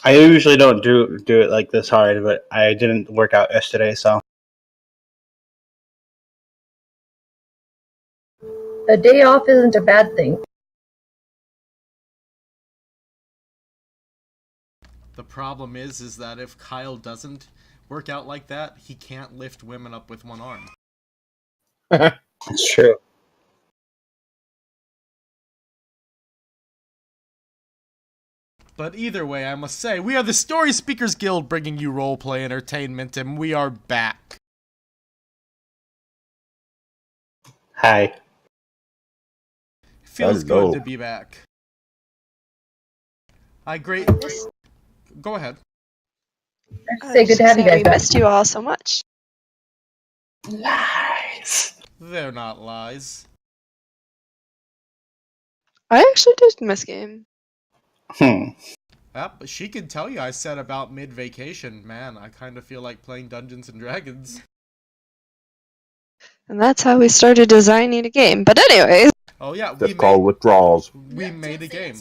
I usually don't do it like this hard, but I didn't work out yesterday, so. A day off isn't a bad thing. The problem is that if Kyle doesn't work out like that, he can't lift women up with one arm. It's true. But either way, I must say, we are the Storyspeakers Guild bringing you roleplay entertainment, and we are back. Hi. It feels good to be back. Go ahead. Say good to have you guys We back. missed you all so much. Lies. They're not lies. I actually did miss game. Yep, she can tell you I said about mid-vacation. Man, I kind of feel like playing Dungeons & Dragons. And that's how we started designing a game. But anyways. Oh yeah, that's called withdrawals. We made a game.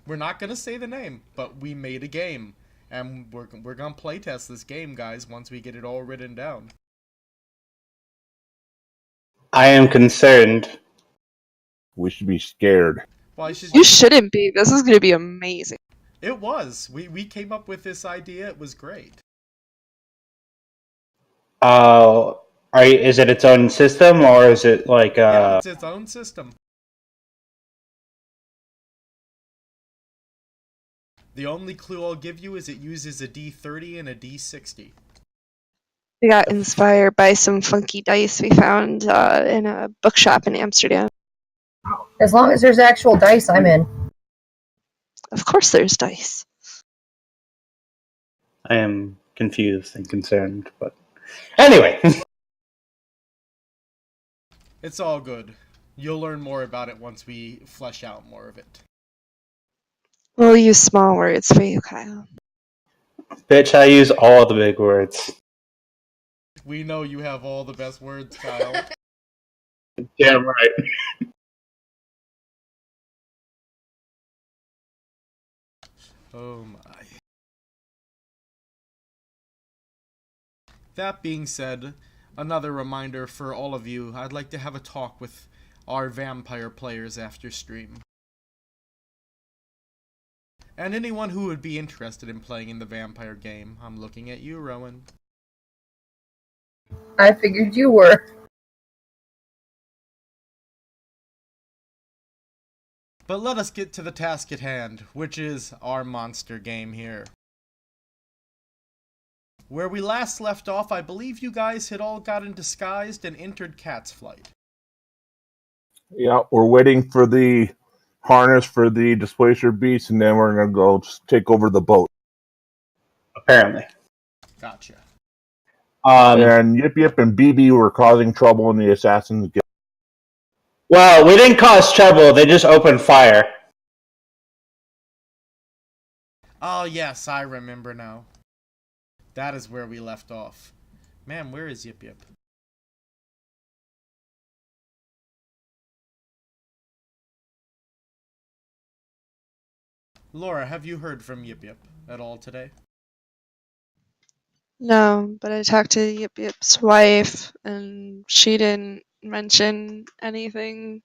We're not gonna say the name, but we made a game. And we're gonna playtest this game, guys, once we get it all written down. I am concerned. We should be scared. Well, You shouldn't be. This is gonna be amazing. It was. We came up with this idea. It was great. Is it its own system, or is it like Yeah, it's its own system. The only clue I'll give you is it uses a D30 and a D60. We got inspired by some funky dice we found in a bookshop in Amsterdam. As long as there's actual dice, I'm in. Of course there's dice. I am confused and concerned, but anyway. It's all good. You'll learn more about it once we flesh out more of it. We'll use small words for you, Kyle. Bitch, I use all the big words. We know you have all the best words, Kyle. Damn right. Oh my. That being said, another reminder for all of you, I'd like to have a talk with our vampire players after stream. And anyone who would be interested in playing in the vampire game. I'm looking at you, Rowan. I figured you were. But let us get to the task at hand, which is our monster game here. Where we last left off, I believe you guys had all gotten disguised and entered Cat's Flight. Yeah, we're waiting for the harness for the displacer beast, and then we're going to go take over the boat. Apparently. Gotcha. And Yip Yip and BB were causing trouble in the Assassin's Guild. Well, we didn't cause trouble, they just opened fire. Oh yes, I remember now. That is where we left off. Man, where is Yip Yip? Laura, have you heard from Yip Yip at all today? No, but I talked to Yip Yip's wife, and she didn't mention anything.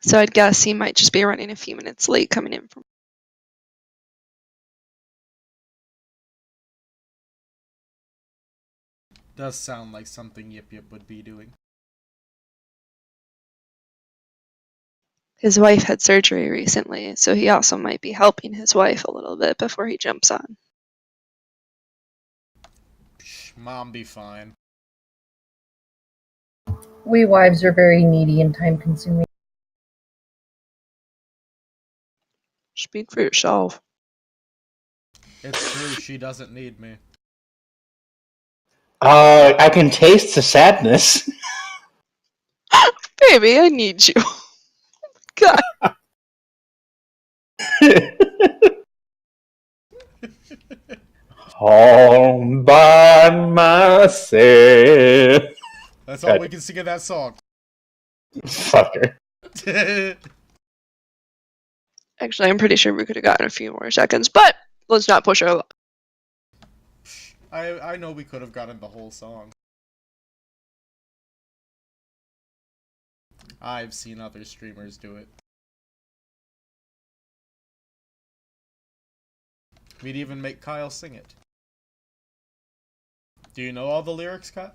So I'd guess he might just be running a few minutes late coming in from. Does sound like something Yip Yip would be doing. His wife had surgery recently, so he also might be helping his wife a little bit before he jumps on. Psh, Mom be fine. We wives are very needy and time-consuming. Speak for yourself. It's true, she doesn't need me. I can taste the sadness. Baby, I need you. God. All by myself. That's all we can sing of that song. Fucker. Actually, I'm pretty sure we could have gotten a few more seconds, but let's not push our luck. I know we could have gotten the whole song. I've seen other streamers do it. We'd even make Kyle sing it. Do you know all the lyrics, Kyle?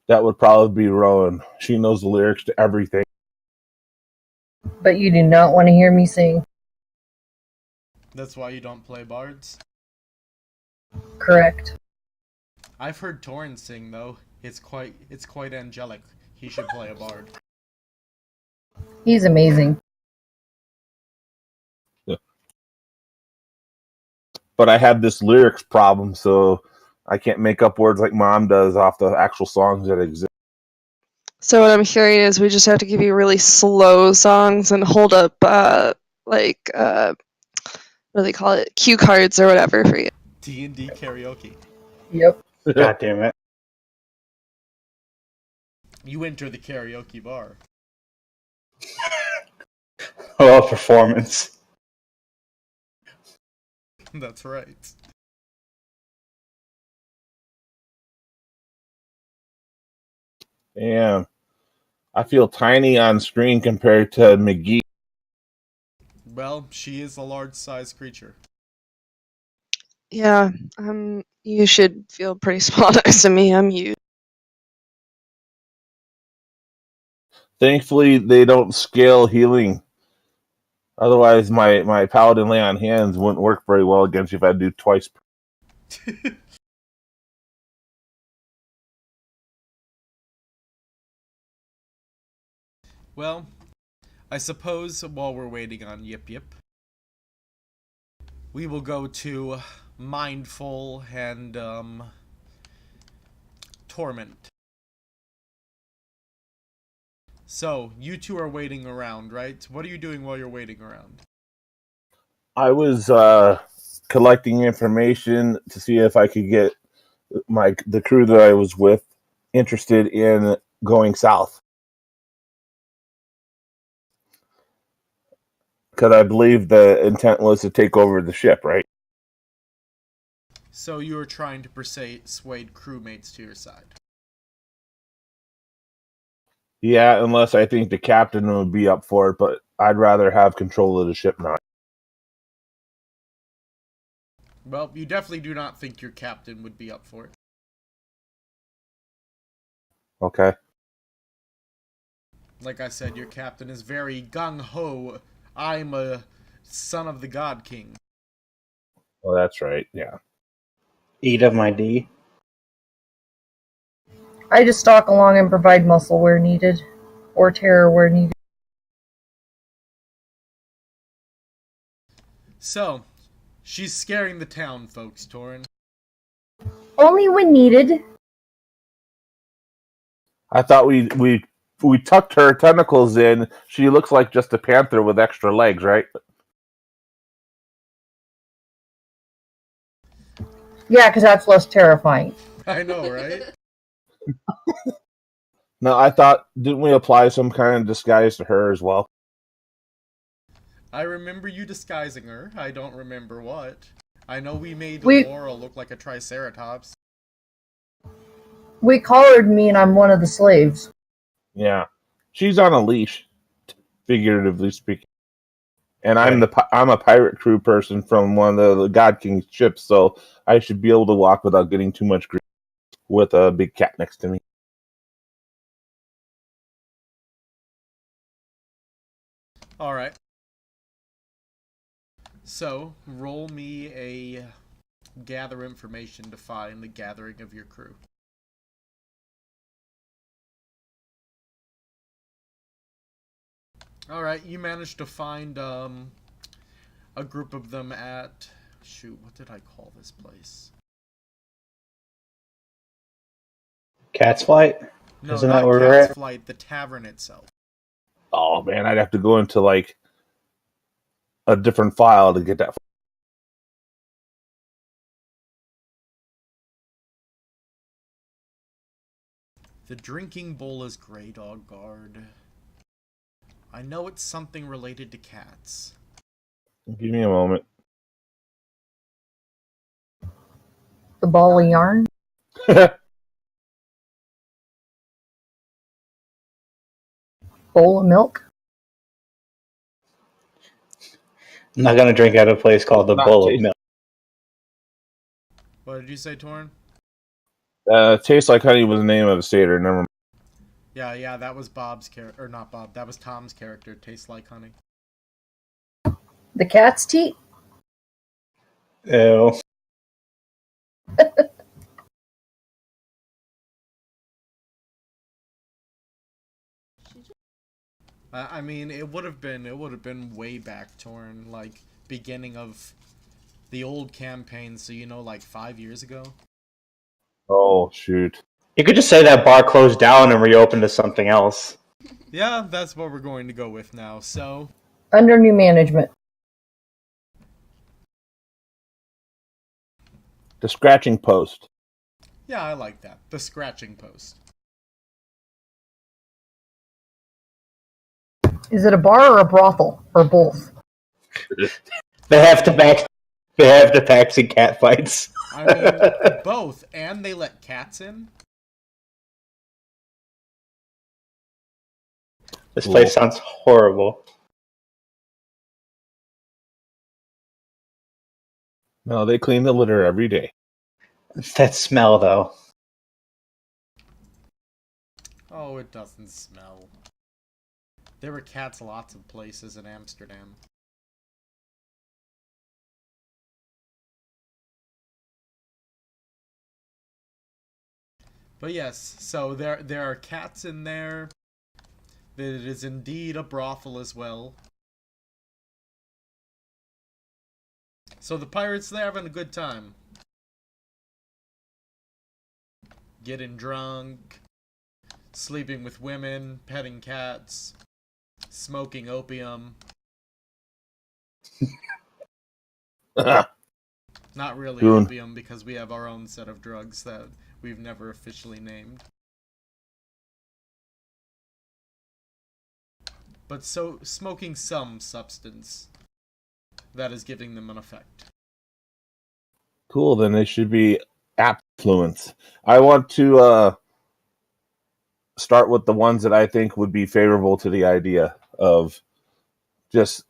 That would probably be Rowan. She knows the lyrics to everything. But you do not want to hear me sing. That's why you don't play bards? Correct. I've heard Torrin sing though. It's quite angelic. He should play a bard. He's amazing. Yeah. But I have this lyrics problem, so I can't make up words like Mom does off the actual songs that exist. So what I'm hearing is we just have to give you really slow songs and hold up, what do they call it? Cue cards or whatever for you. D&D karaoke. Yep. God damn it. You enter the karaoke bar. Oh, performance. That's right. Damn. I feel tiny on screen compared to McGee. Well, she is a large-sized creature. Yeah, you should feel pretty small next to me. I'm huge. Thankfully, they don't scale healing. Otherwise, my paladin lay on hands wouldn't work very well against you if I do twice. Well, I suppose while we're waiting on Yip Yip, we will go to Mindful and, Torment. So, you two are waiting around, right? What are you doing while you're waiting around? I was collecting information to see if I could get the crew that I was with interested in going south. Because I believe the intent was to take over the ship, right? So you are trying to persuade crewmates to your side. Yeah, unless I think the captain would be up for it, but I'd rather have control of the ship now. Well, you definitely do not think your captain would be up for it. Okay. Like I said, your captain is very gung-ho. I'm a son of the God King. Well, that's right, yeah. Eat of my D. I just stalk along and provide muscle where needed. Or terror where needed. So, she's scaring the town, folks, Torrin. Only when needed. I thought we tucked her tentacles in. She looks like just a panther with extra legs, right? Yeah, because that's less terrifying. I know, right? No, I thought, didn't we apply some kind of disguise to her as well? I remember you disguising her. I don't remember what. I know we made We- Laura look like a triceratops. We collared me and I'm one of the slaves. Yeah. She's on a leash, figuratively speaking. And I'm a pirate crew person from one of the God King's ships, so I should be able to walk without getting too much grief with a big cat next to me. Alright. So, roll me a gather information to find the gathering of your crew. Alright, you managed to find a group of them at... Shoot, what did I call this place? Cat's Flight? No, Isn't not that where we're Cat's at? Flight, the tavern itself. Oh man, I'd have to go into like a different file to get that. The Drinking Bowl is Grey Dog Guard. I know it's something related to cats. Give me a moment. The ball of yarn. Bowl of milk. I'm not gonna drink out of a place called the Not Bowl of taste- Milk. What did you say, Torn? Tastes like honey was the name of the satyr. Never mind. Yeah, that was Bob's character, or not Bob. That was Tom's character. Tastes like honey. The cat's teat. Ew. I mean, it would have been way back, Torn, like beginning of the old campaign. So like 5 years ago. Oh shoot! You could just say that bar closed down and reopened to something else. Yeah, that's what we're going to go with now. So Under new management. The scratching post. yeah, I like that. The scratching post. Is it a bar or a brothel? Or both? They have to taxi cat fights. I mean, both, and they let cats in. This place sounds horrible. No, they clean the litter every day. It's that smell, though. Oh, it doesn't smell. There were cats lots of places in Amsterdam. But yes, so there are cats in there. It is indeed a brothel as well. So the pirates, they're having a good time. Getting drunk, sleeping with women, petting cats, smoking opium. Not really Doing- opium, because we have our own set of drugs that we've never officially named. But so smoking some substance that is giving them an effect. Cool. Then they should be affluence. I want to start with the ones that I think would be favorable to the idea of just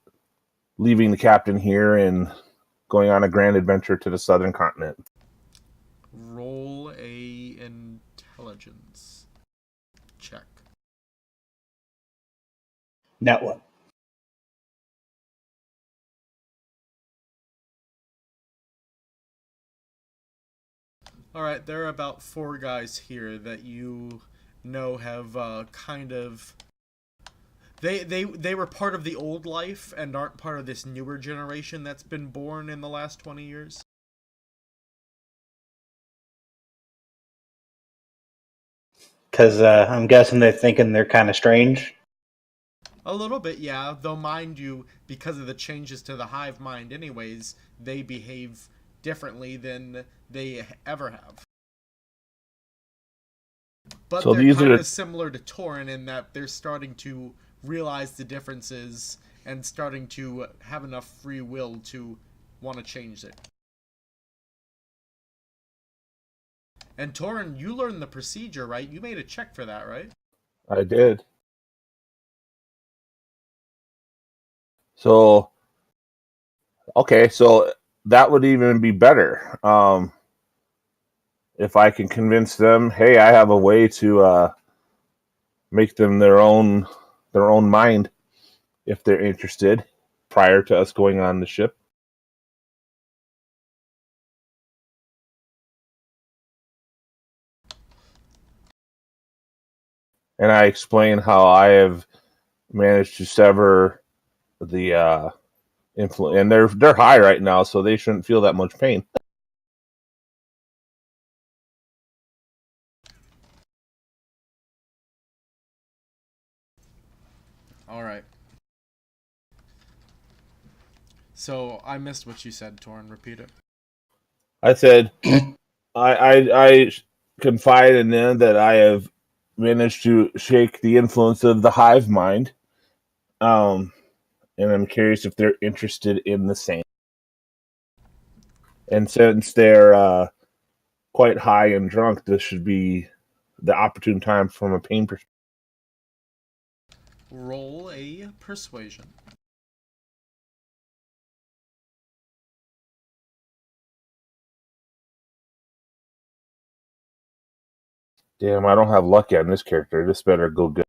leaving the captain here and going on a grand adventure to the southern continent. Roll a intelligence check. Now what? Alright, there are about 4 guys here that you know have kind of... They were part of the old life and aren't part of this newer generation that's been born in the last 20 years. Because I'm guessing they're thinking they're kind of strange. A little bit, yeah. Though, mind you, because of the changes to the hive mind anyways, they behave differently than they ever have. But So they're these kind are of similar to Torin in that they're starting to realize the differences and starting to have enough free will to want to change it. And Torin, you learned the procedure, right? You made a check for that, right? I did. So, okay, so that would even be better. If I can convince them, hey, I have a way to make them their own mind if they're interested prior to us going on the ship. And I explain how I have managed to sever the influence, and they're high right now, so they shouldn't feel that much pain. Alright. So, I missed what you said, Torin. Repeat it. I said, I confide in them that I have managed to shake the influence of the hive mind, and I'm curious if they're interested in the same. And since they're quite high and drunk, this should be the opportune time from a pain perspective. Roll a persuasion. Damn, I don't have luck yet in this character. This better go good.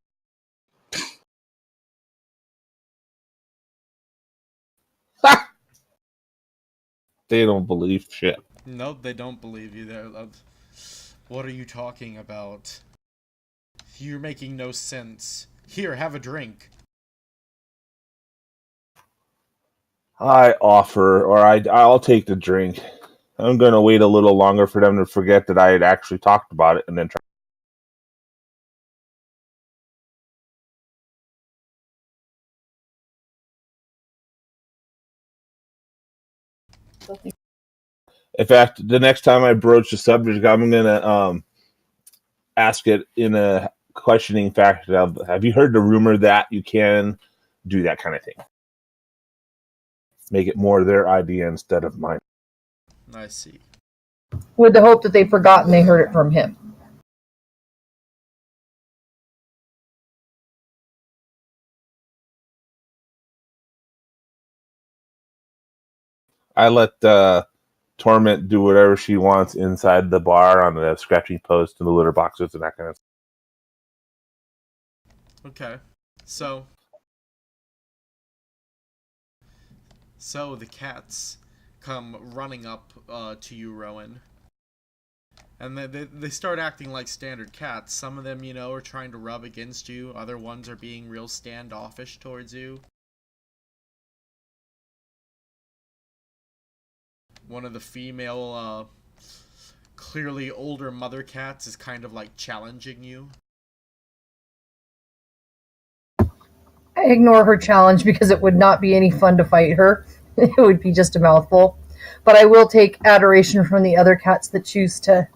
They don't believe shit. Nope, they don't believe you. What are you talking about? You're making no sense. Here, have a drink. I offer, or I'll take the drink. I'm going to wait a little longer for them to forget that I had actually talked about it and then try. In fact, the next time I broach the subject, I'm going to ask it in a questioning factor of, have you heard the rumor that you can do that kind of thing? Make it more their idea instead of mine. I see. With the hope that they've forgotten they heard it from him. I let Torment do whatever she wants inside the bar on the scratching post and the litter boxes and that kind of stuff. Okay. So the cats come running up to you, Rowan. And they start acting like standard cats. Some of them, are trying to rub against you. Other ones are being real standoffish towards you. One of the female, clearly older mother cats is kind of like challenging you. I ignore her challenge because it would not be any fun to fight her. It would be just a mouthful. But I will take adoration from the other cats that choose to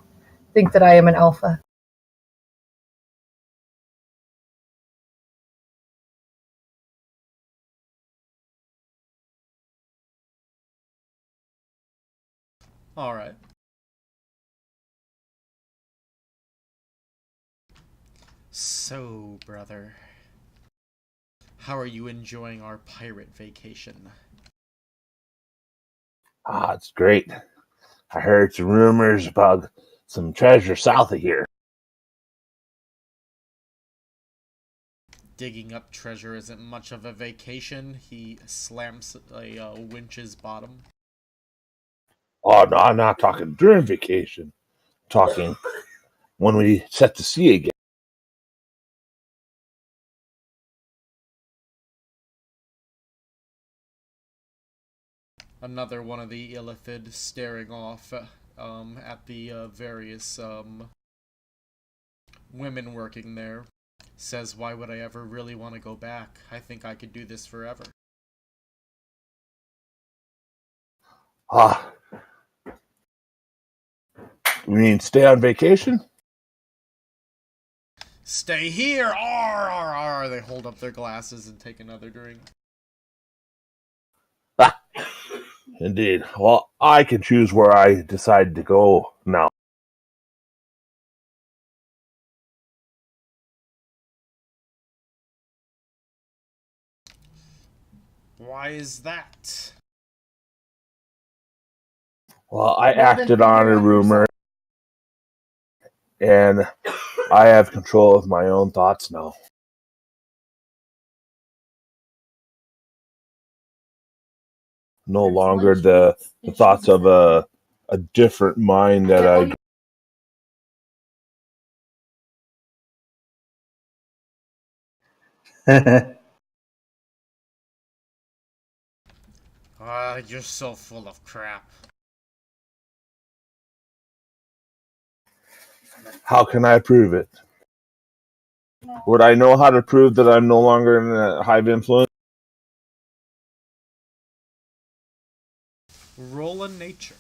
think that I am an alpha. Alright. So, brother, how are you enjoying our pirate vacation? It's great. I heard some rumors about some treasure south of here. Digging up treasure isn't much of a vacation. He slams a winch's bottom. Oh, no, I'm not talking during vacation. I'm talking when we set to sea again. Another one of the Illithid staring off at the various women working there. Says, why would I ever really want to go back? I think I could do this forever. You mean stay on vacation? Stay here! Arr, arr, arr. They hold up their glasses and take another drink. Indeed. Well, I can choose where I decide to go now. Why is that? Well, I acted on a rumor, and I have control of my own thoughts now. No longer the thoughts of a different mind that I... You're so full of crap. How can I prove it? Would I know how to prove that I'm no longer in a hive influence? Roll a nature.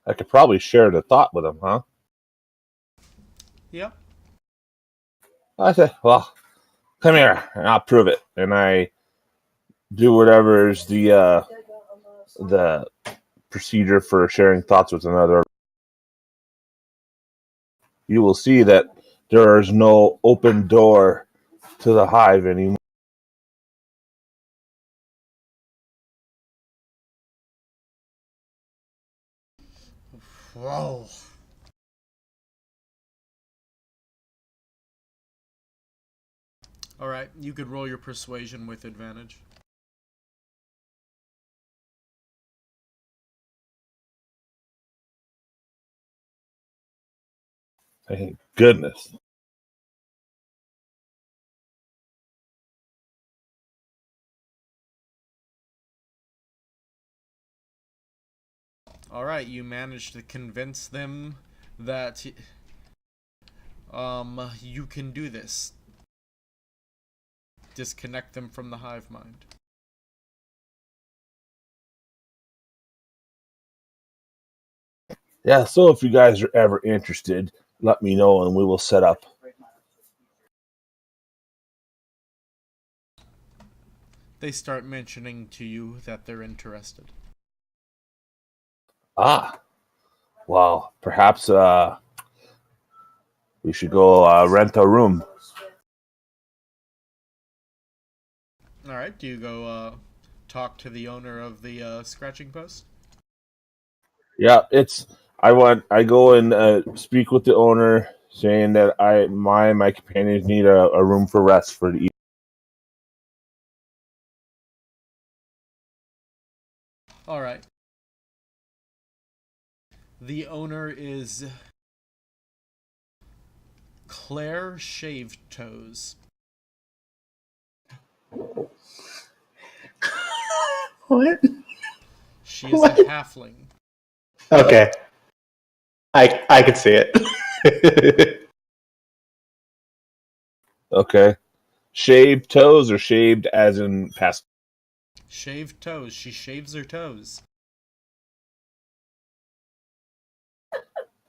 I could probably share the thought with him, huh? Yep. I said, well, come here, and I'll prove it. And I do whatever is the procedure for sharing thoughts with another. You will see that there is no open door to the hive anymore. Whoa. Alright, you could roll your persuasion with advantage. Thank goodness. Alright, you managed to convince them that you can do this. Disconnect them from the hive mind. Yeah, so if you guys are ever interested, let me know and we will set up. They start mentioning to you that they're interested. Ah, well, perhaps we should go rent a room. Alright, do you go talk to the owner of the scratching post? Yeah, I go and speak with the owner, saying that my companions need a room for rest for the evening. Alright. The owner is Claire Shaved Toes. What? She is What? a halfling. Okay. I could see it. Okay. Shaved toes or shaved as in past? Shaved toes. She shaves her toes.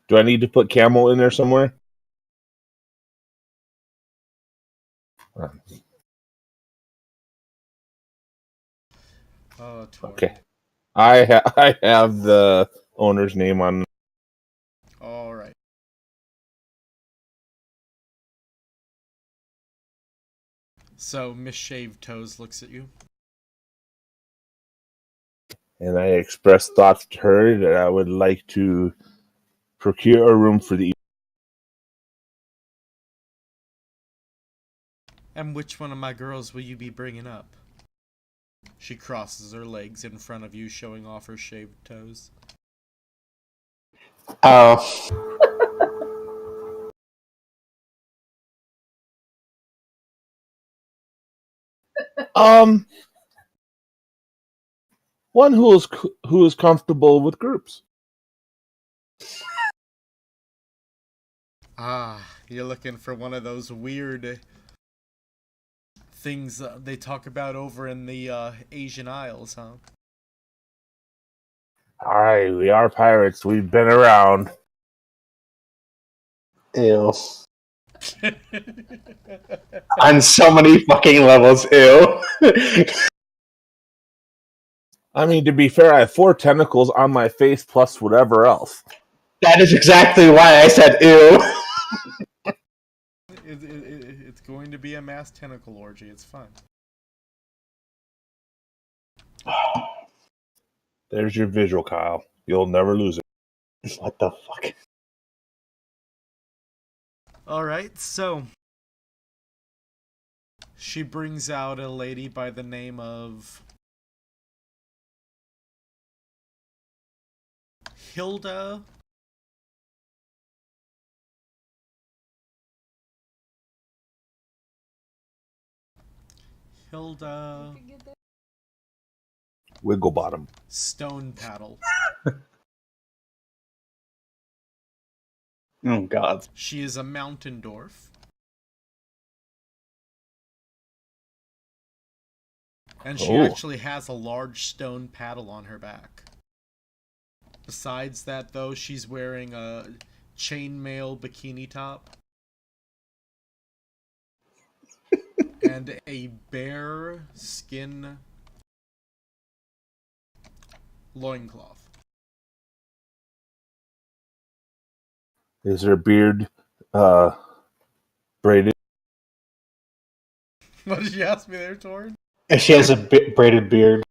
Do I need to put camel in there somewhere? Oh, Tori. Okay. I have the owner's name on. Alright. So, Miss Shaved Toes looks at you. And I expressed thoughts to her that I would like to procure a room for the evening. And which one of my girls will you be bringing up? She crosses her legs in front of you, showing off her shaved toes. Oh. One who is comfortable with groups. Ah, you're looking for one of those weird things they talk about over in the Asian Isles, huh? Alright, we are pirates. We've been around. Ew. On so many fucking levels, ew. I mean, to be fair, I have 4 tentacles on my face plus whatever else. That is exactly why I said ew. It's going to be a mass tentacle orgy. It's fun. There's your visual, Kyle. You'll never lose it. What the fuck? Alright, so she brings out a lady by the name of Hilda. Wigglebottom. Stone Paddle. Oh god. She is a mountain dwarf. And she actually has a large stone paddle on her back. Besides that, though, she's wearing a chainmail bikini top and a bear skin loincloth. Is her beard braided? What did you ask me there, Torin? And she has a braided beard.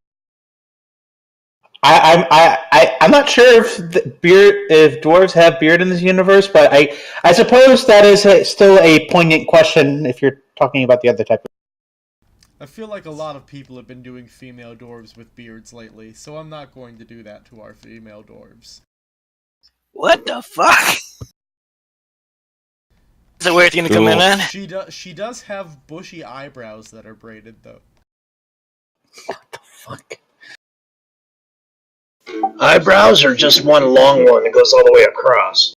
I'm not sure if dwarves have beard in this universe, but I suppose that is still a poignant question if you're talking about the other type. I feel like a lot of people have been doing female dwarves with beards lately, so I'm not going to do that to our female dwarves. What the fuck? Is it weird thing to come in then? She does have bushy eyebrows that are braided, though. What the fuck? Eyebrows or just one long one that goes all the way across?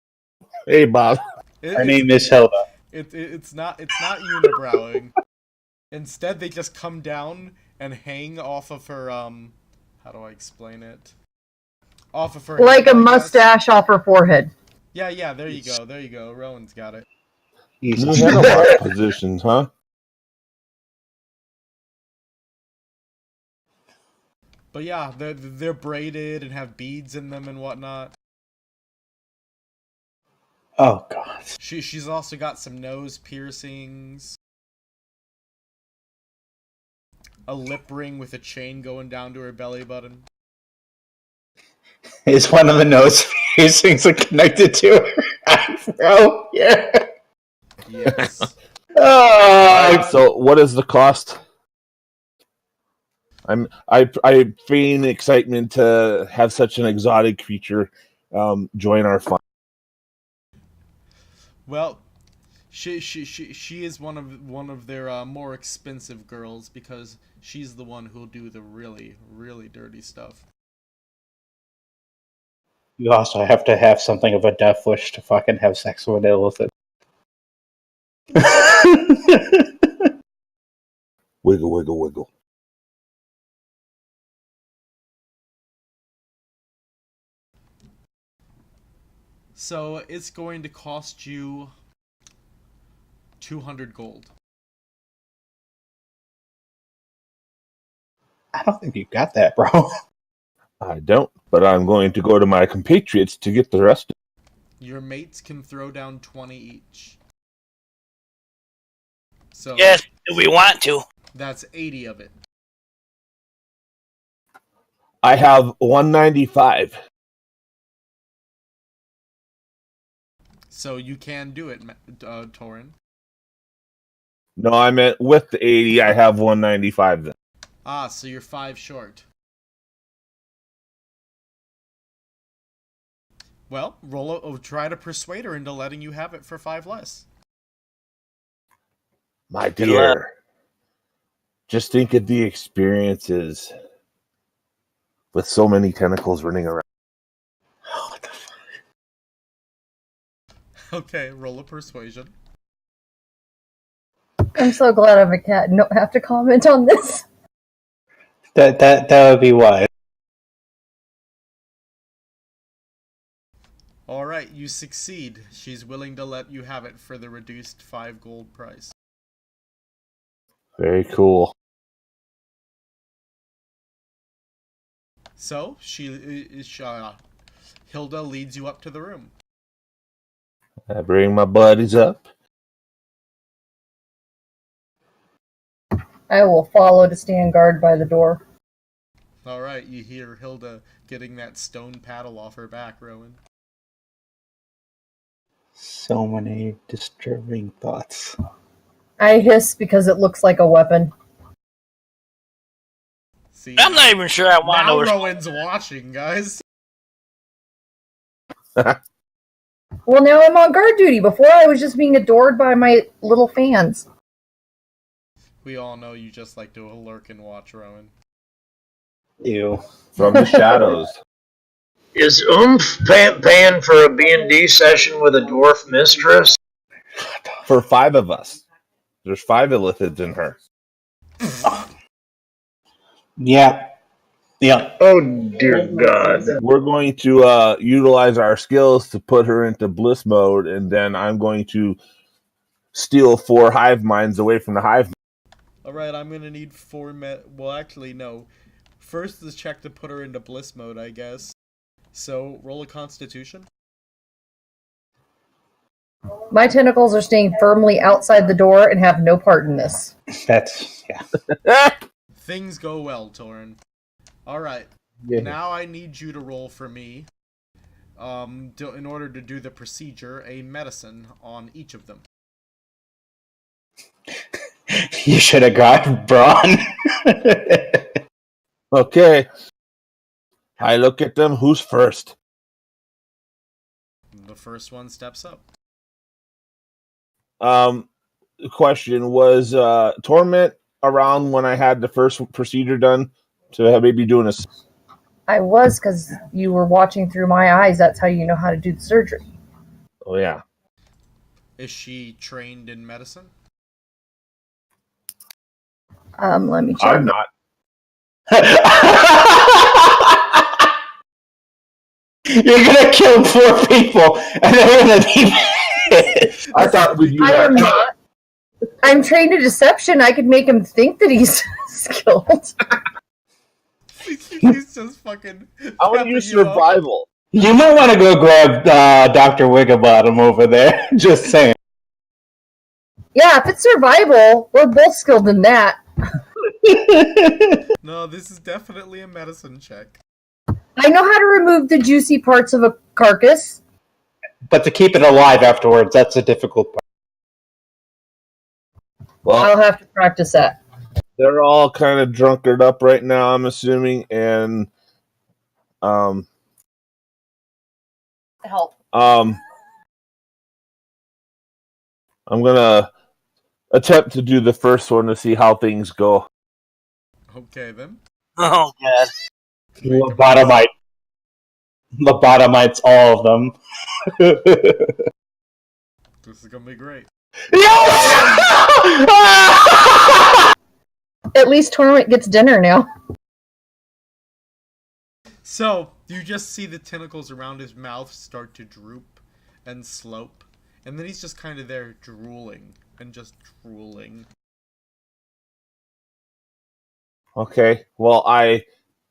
Hey, Bob. Her name is Hilda. It's not unibrowing. Instead, they just come down and hang off of her, how do I explain it? Off of her Like head, a mustache off her forehead. Yeah, there you go. Rowan's got it. New handlebar positions, huh? But yeah, they're braided and have beads in them and whatnot. Oh, God. She's also got some nose piercings. A lip ring with a chain going down to her belly button. Is one of the nose piercings connected to her eyebrow? Yeah. Yes. Alright, so what is the cost? I feign excitement to have such an exotic creature join our fun. Well, she is one of their more expensive girls because she's the one who'll do the really, really dirty stuff. You also have to have something of a death wish to fucking have sex with it. Wiggle, wiggle, wiggle. So it's going to cost you 200 gold. I don't think you got that, bro. I don't, but I'm going to go to my compatriots to get the rest. Your mates can throw down 20 each. So Yes, do we want to? that's 80 of it. I have 195. So you can do it, Torin. No, I meant with the 80, I have 195 then. Ah, so you're 5 short. Well, try to persuade her into letting you have it for 5 less. My dear, just think of the experiences with so many tentacles running around. What the fuck? Okay, roll a persuasion. I'm so glad I'm a cat and don't have to comment on this. That would be why. Alright, you succeed. She's willing to let you have it for the reduced 5 gold price. Very cool. So, Hilda leads you up to the room. I bring my buddies up. I will follow to stand guard by the door. Alright, you hear Hilda getting that stone paddle off her back, Rowan. So many disturbing thoughts. I hiss because it looks like a weapon. See, I'm not even sure I want now to. Rowan's watching, guys. Well, now I'm on guard duty. Before I was just being adored by my little fans. We all know you just like to lurk and watch, Rowan. Ew. From the shadows. Is Oomph paying for a B&D session with a dwarf mistress? For 5 of us. There's 5 illithids in her. Yeah. Yeah. Oh dear God. We're going to utilize our skills to put her into bliss mode, and then I'm going to steal 4 hive minds away from the hive. Alright, I'm gonna need 4 well, actually, no. First is check to put her into bliss mode, I guess. So, roll a constitution. My tentacles are staying firmly outside the door and have no part in this. That's, yeah. Things go well, Torin. Alright, Yeah. now I need you to roll for me, in order to do the procedure, a medicine on each of them. You should have got Braun. Okay. I look at them. Who's first? The first one steps up. Question, was Torment around when I had the first procedure done to have maybe doing this? I was, because you were watching through my eyes. That's how you know how to do the surgery. Oh, yeah. Is she trained in medicine? Let me check. I'm not. You're gonna kill 4 people, and they're gonna be. I thought we'd use I am that. not. I'm trained in deception. I could make him think that he's skilled. He's just fucking. I want to use survival. You might want to go grab Dr. Wigglebottom over there. Just saying. Yeah, if it's survival, we're both skilled in that. No, this is definitely a medicine check. I know how to remove the juicy parts of a carcass. But to keep it alive afterwards, that's a difficult part. Well, I'll have to practice that. they're all kind of drunkered up right now, I'm assuming, and Help. I'm gonna attempt to do the first one to see how things go. Okay, then. Oh, God. Lobotomite. Lobotomites, all of them. This is gonna be great. At least Torment gets dinner now. So, you just see the tentacles around his mouth start to droop and slope, and then he's just kind of there drooling and just drooling. Okay, well, I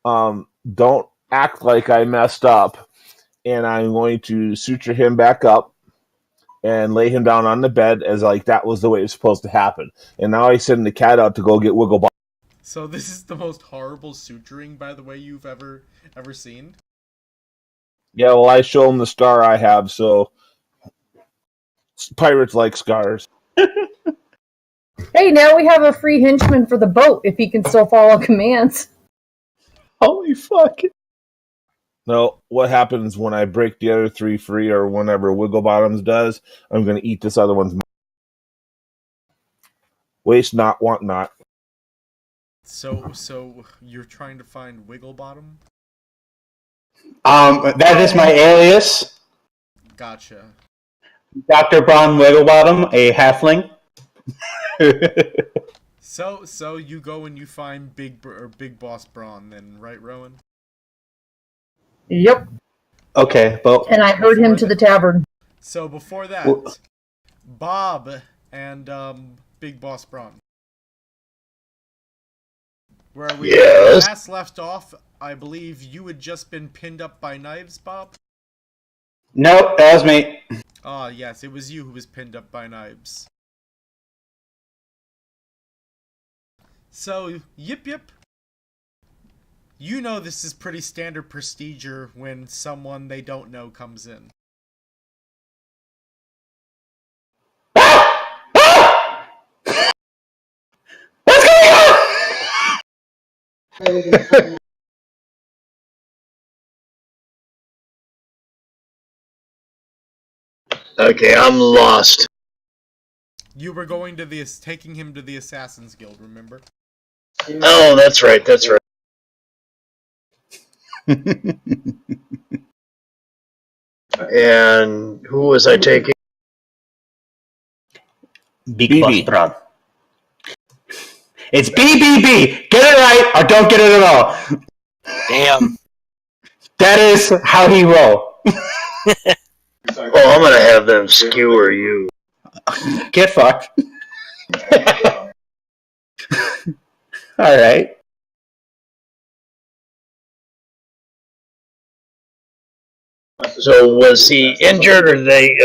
don't act like I messed up, and I'm going to suture him back up and lay him down on the bed as like that was the way it was supposed to happen. And now I send the cat out to go get Wigglebot. So this is the most horrible suturing, by the way, you've ever seen? Yeah, well, I show him the scar I have, so pirates like scars. Hey, now we have a free henchman for the boat if he can still follow commands. Holy fuck. No, what happens when I break the other 3 free or whenever Wigglebottoms does, I'm going to eat this other one's. Waste not, want not. So you're trying to find Wigglebottom? That is my alias. Gotcha. Dr. Braun Wigglebottom, a halfling. So you go and you find Big Boss Braun then, right, Rowan? Yep. Okay, well, And I herd him to the tavern. So before that, Bob and Big Boss Braun. Where we last left off, I believe you had just been pinned up by knives, Bob? nope, that was me. Ah, yes, it was you who was pinned up by knives. So, yip. You know this is pretty standard procedure when someone they don't know comes in. What's going on? Okay, I'm lost. You were going to taking him to the Assassin's Guild, remember? Oh, that's right, that's right. And who was I taking? Big Boss Braun. It's BBB. Get it right or don't get it at all. Damn. That is how he roll. Oh, I'm gonna have them skewer you. Get fucked. All right. So was he injured, or they?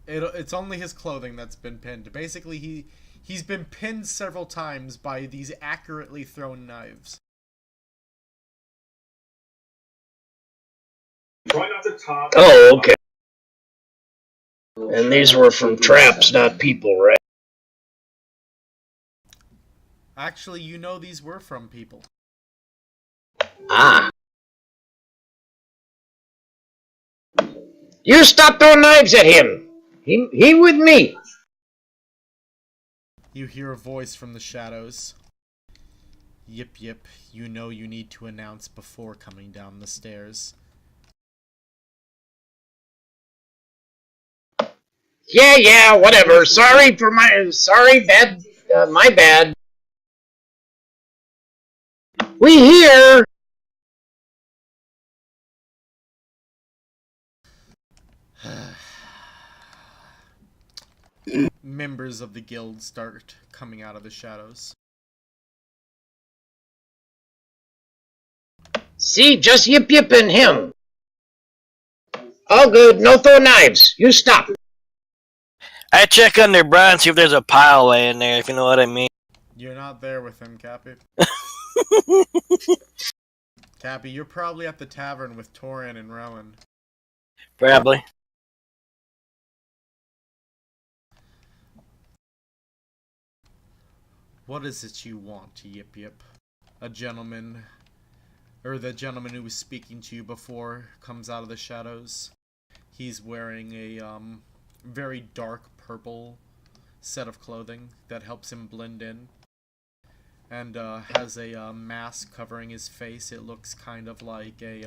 It's only his clothing that's been pinned. Basically, he's been pinned several times by these accurately thrown knives. Oh, okay. And these were from traps, not people, right? Actually, you know these were from people. Ah. You stop throwing knives at him. He with me. You hear a voice from the shadows. Yip yip, you know you need to announce before coming down the stairs. Yeah, whatever. Sorry, bad, my bad. We here. Members of the guild start coming out of the shadows. See, just yipping him. All good, no throw knives. You stop. I check under bra and see if there's a pile laying there, if you know what I mean. You're not there with him, Cappy. Cappy, you're probably at the tavern with Torin and Rowan. Probably. What is it you want, Yip Yip? A gentleman, or the gentleman who was speaking to you before, comes out of the shadows. He's wearing a very dark purple set of clothing that helps him blend in, and has a mask covering his face. It looks kind of like a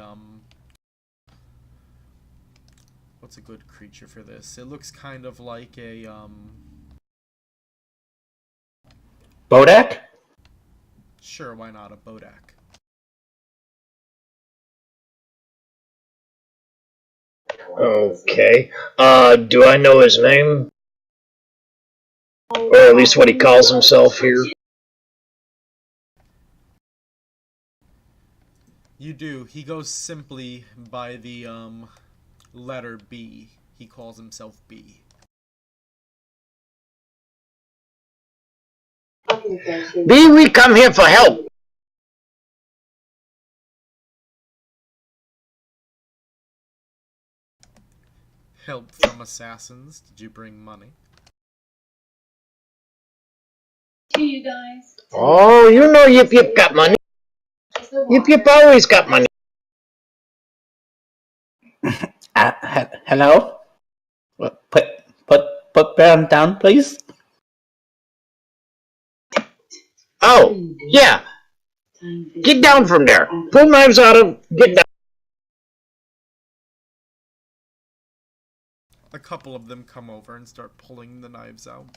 what's a good creature for this? It looks kind of like a Bodak? sure, why not a Bodak? Okay. Do I know his name? Or at least what he calls himself here? You do. He goes simply by the letter B. He calls himself B. B, we come here for help. Help from assassins. Did you bring money? You guys. Oh, you know Yip Yip got money. Yip Yip always got money. Hello? Put Baron down, please. Oh, yeah. Get down from there. Pull knives out of. Get down. A couple of them come over and start pulling the knives out.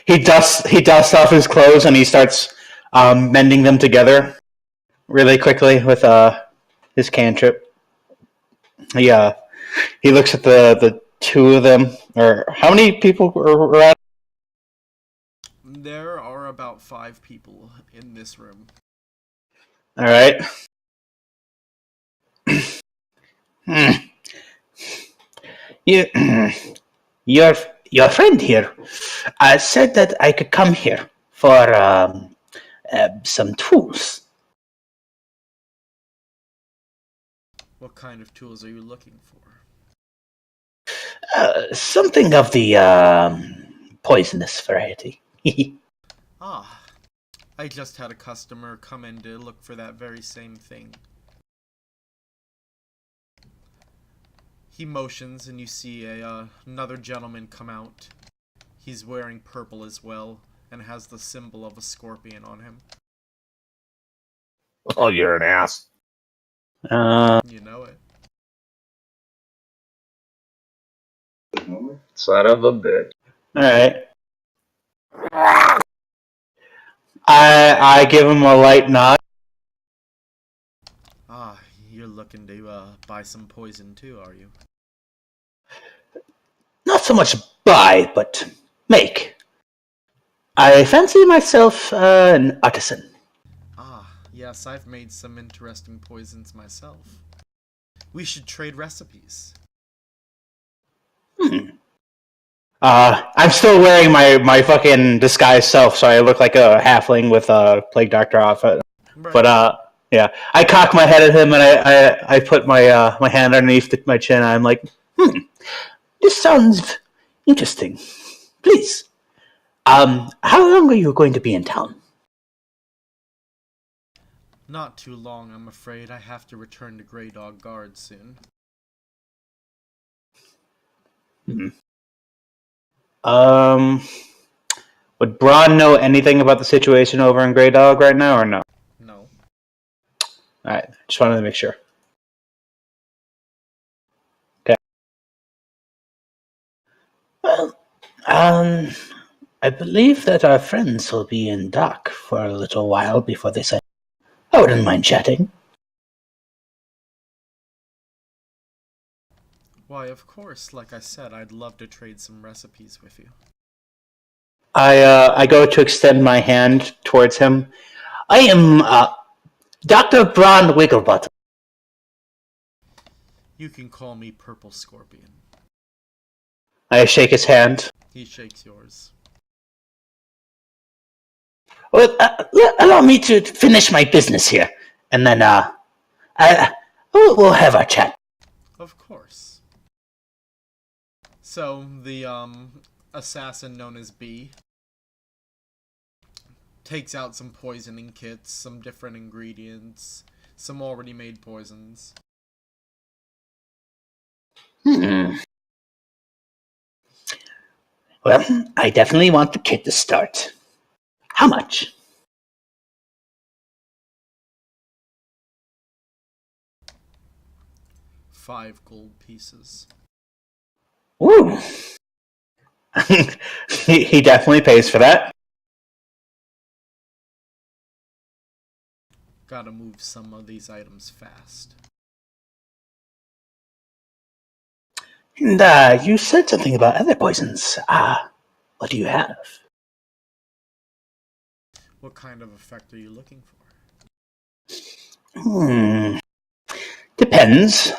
He dusts off his clothes and he starts mending them together really quickly with his cantrip. He looks at the two of them, or how many people were at? There are about 5 people in this room. All right. Your friend here said that I could come here for some tools. What kind of tools are you looking for? Something of the poisonous variety. Ah, I just had a customer come in to look for that very same thing. He motions and you see another gentleman come out. He's wearing purple as well and has the symbol of a scorpion on him. Oh, you're an ass. You know it. Son of a bitch. All right. I give him a light nod. Ah, you're looking to buy some poison too, are you? Not so much buy, but make. I fancy myself an artisan. Ah, yes, I've made some interesting poisons myself. We should trade recipes. I'm still wearing my fucking disguised self, so I look like a halfling with a plague doctor outfit. Right. But yeah, I cock my head at him and I put my hand underneath my chin. And I'm like, this sounds interesting. Please, how long are you going to be in town? Not too long, I'm afraid. I have to return to Grey Dog Guard soon. Would Braun know anything about the situation over in Grey Dog right now, or no? No. Alright, just wanted to make sure. Okay. Well, I believe that our friends will be in dock for a little while before they set. I wouldn't mind chatting. Why, of course, like I said, I'd love to trade some recipes with you. I go to extend my hand towards him. I am, Dr. Braun Wigglebottom. You can call me Purple Scorpion. I shake his hand. He shakes yours. Well, allow me to finish my business here, and then, we'll have our chat. Of course. So, the, assassin known as B takes out some poisoning kits, some different ingredients, some already made poisons. Well, I definitely want the kit to start. How much? $5 gold pieces. Ooh. he definitely pays for that. Gotta move some of these items fast. And, you said something about other poisons. What do you have? What kind of effect are you looking for? Depends.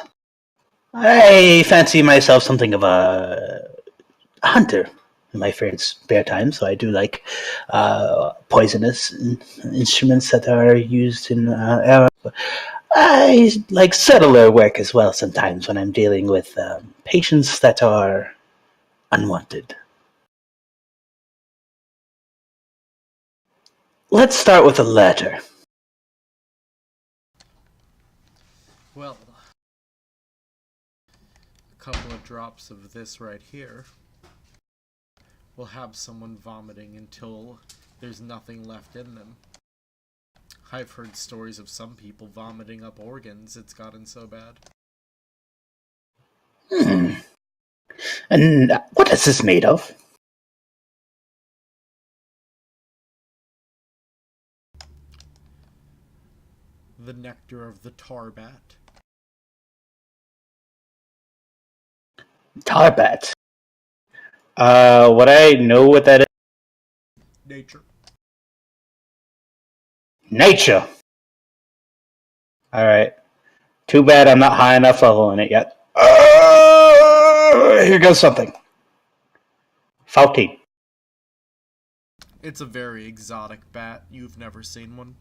I fancy myself something of a hunter in my spare time, so I do like poisonous instruments that are used in I like subtler work as well sometimes when I'm dealing with patients that are unwanted. Let's start with the latter. Well, a couple of drops of this right here will have someone vomiting until there's nothing left in them. I've heard stories of some people vomiting up organs. It's gotten so bad. And what is this made of? The nectar of the tarbat. Tarbat. Would I know what that is? Nature. Nature. Alright. Too bad I'm not high enough level in it yet. Here goes something. 14. It's a very exotic bat. You've never seen one.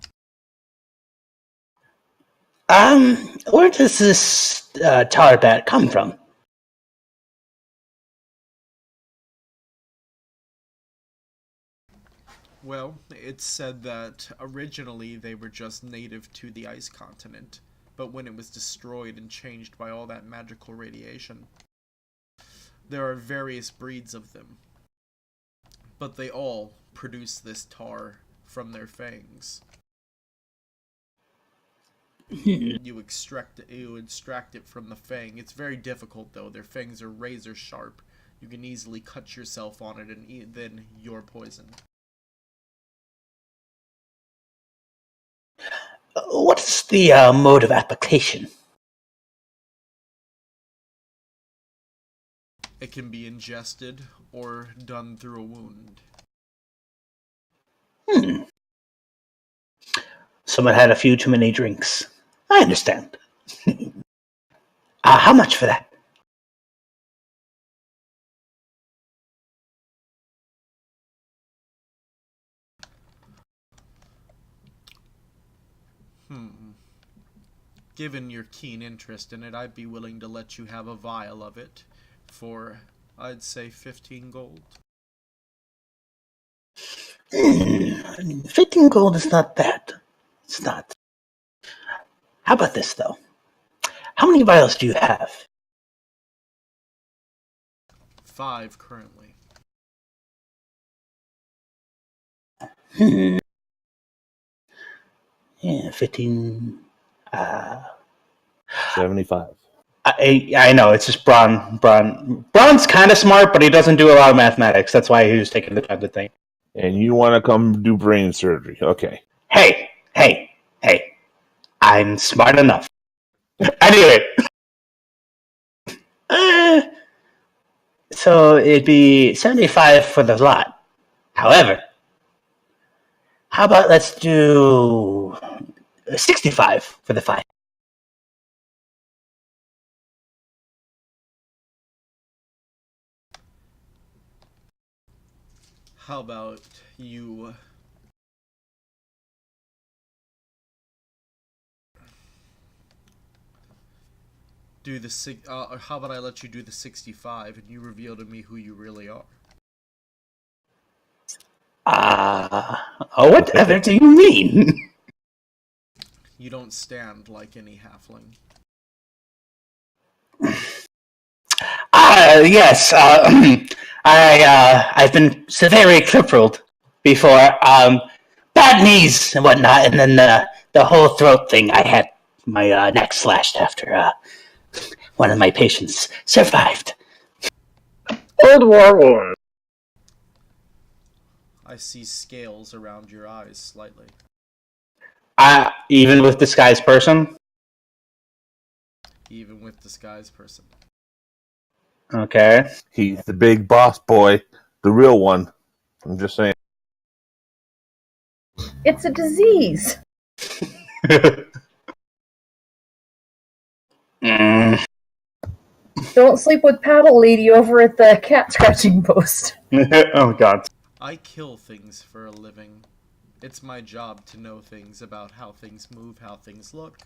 Where does this tarbat come from? Well, it's said that originally they were just native to the ice continent, but when it was destroyed and changed by all that magical radiation, there are various breeds of them, but they all produce this tar from their fangs. You extract it from the fang. It's very difficult though. Their fangs are razor sharp. You can easily cut yourself on it and then you're poisoned. What's the mode of application? It can be ingested or done through a wound. Someone had a few too many drinks. I understand. How much for that? Given your keen interest in it, I'd be willing to let you have a vial of it for, I'd say, 15 gold. 15 gold is not bad. It's not. How about this, though? How many vials do you have? 5 currently. Yeah, 15. 75. I know, it's just Braun. Braun's kind of smart, but he doesn't do a lot of mathematics. That's why he was taking the time to think. And you want to come do brain surgery. Okay. Hey. I'm smart enough. Anyway. So it'd be 75 for the lot. However, how about let's do 65 for the 5? How about you do the how about I let you do the 65 and you reveal to me who you really are? Whatever do you mean? You don't stand like any halfling. Yes. I've been severely crippled before. Bad knees and whatnot, and then the whole throat thing. I had my neck slashed after one of my patients survived. Old war wound. I see scales around your eyes slightly. Even with disguised person? Even with disguised person. Okay. He's the big boss boy, the real one. I'm just saying. It's a disease. Don't sleep with Paddle Lady over at the cat scratching post. Oh, God. I kill things for a living. It's my job to know things about how things move, how things look.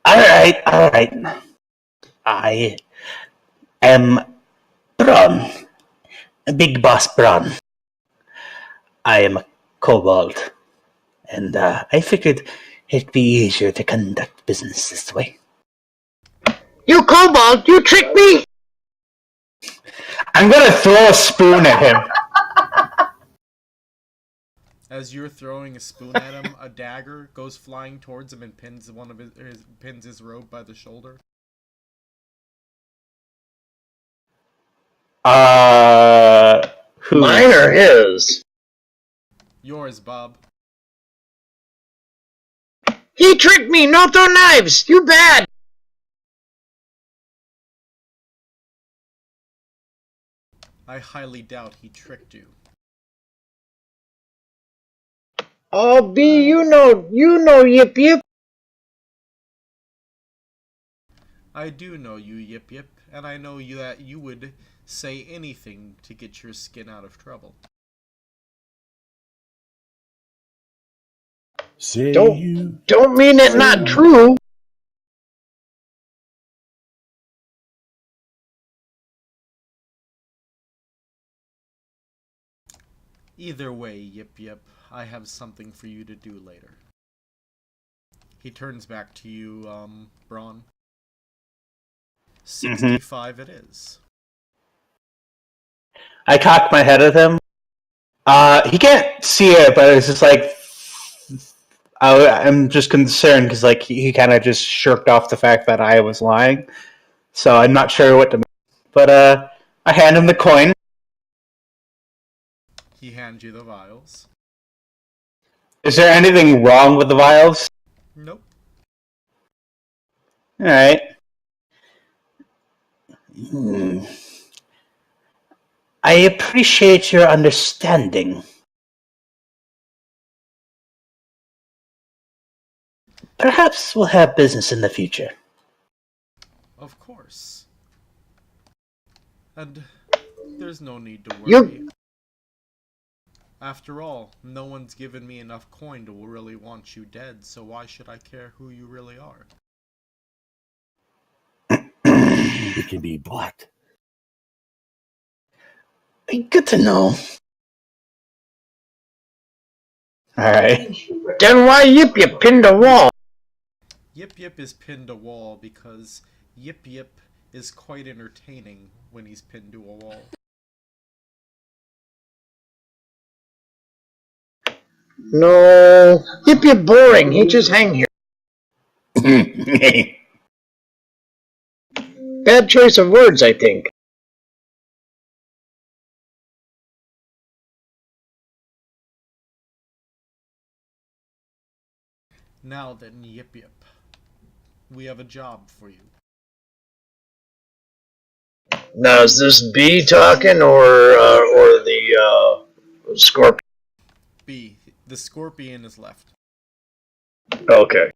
Alright. I am Braun. Big Boss Braun. I am a kobold. And I figured it'd be easier to conduct business this way. You kobold, you tricked me! I'm gonna throw a spoon at him. As you're throwing a spoon at him, a dagger goes flying towards him and pins pins his robe by the shoulder. Who? Mine or his? Yours, Bob. He tricked me! No throw knives! You bad! I highly doubt he tricked you. Oh, B, you know, yip yip. I do know you, Yip Yip, and I know that you would say anything to get your skin out of trouble. Don't mean it not true. Either way, Yip Yip, I have something for you to do later. He turns back to you, Braun. 65 it is. I cock my head at him. He can't see it, but it's just like I'm just concerned because like he kind of just shirked off the fact that I was lying, so I'm not sure what to make. But I hand him the coin. He hands you the vials. Is there anything wrong with the vials? Nope. Alright. I appreciate your understanding. Perhaps we'll have business in the future. Of course. And there's no need to worry. You- After all, no one's given me enough coin to really want you dead, so why should I care who you really are? It can be bought. Good to know. Alright. Then why Yip Yip pinned the wall? Yip Yip is pinned to wall because Yip Yip is quite entertaining when he's pinned to a wall. No, Yip Yip boring. He just hang here. Bad choice of words, I think. Now then, Yip Yip, we have a job for you. Now, is this B talking or the Scorpion? B, the scorpion is left. Okay.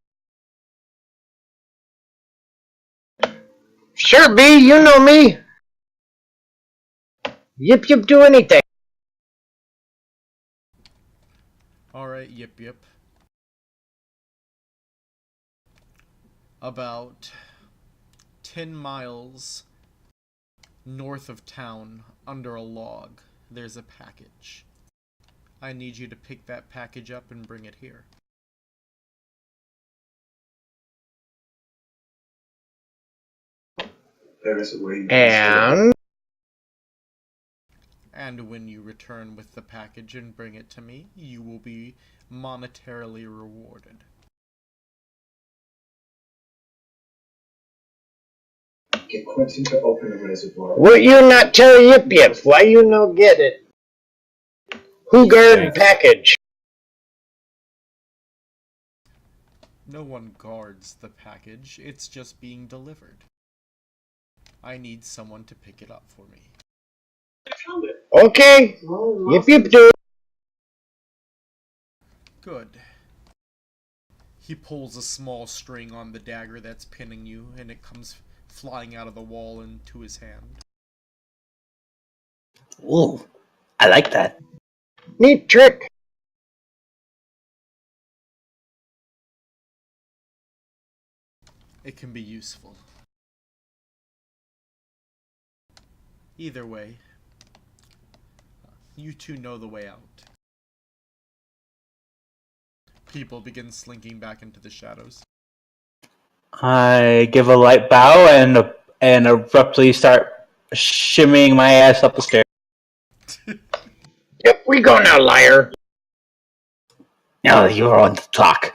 Sure, B, you know me. Yip Yip do anything. Alright, Yip Yip. About 10 miles north of town, under a log, there's a package. I need you to pick that package up and bring it here. And And when you return with the package and bring it to me, you will be monetarily rewarded. Get Quentin to open the reservoir. what you not tell Yip Yip? Why you no get it? Who guard package? No one guards the package, it's just being delivered. I need someone to pick it up for me. Okay, Yip Yip do. Good. He pulls a small string on the dagger that's pinning you, and it comes flying out of the wall into his hand. Ooh, I like that. Neat trick. It can be useful. Either way, you two know the way out. People begin slinking back into the shadows. I give a light bow and abruptly start shimmying my ass up the stairs. Yep, we go now, liar. Now you're on the clock.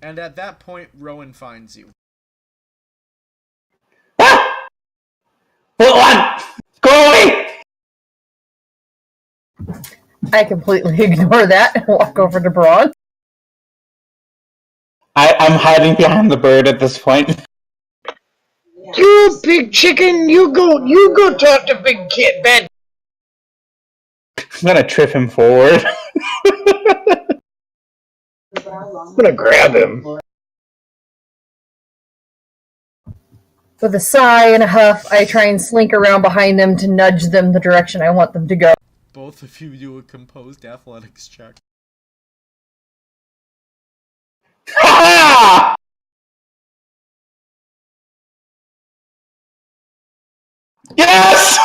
And at that point, Rowan finds you. Ah! Hold on! Go away! I completely ignore that and walk over to Braun. I'm hiding behind the bird at this point. You big chicken, you go talk to Big Kid Ben. I'm gonna trip him forward. I'm gonna grab him. With a sigh and a huff, I try and slink around behind them to nudge them the direction I want them to go. Both of you do a composed athletics check. Ha! Yes!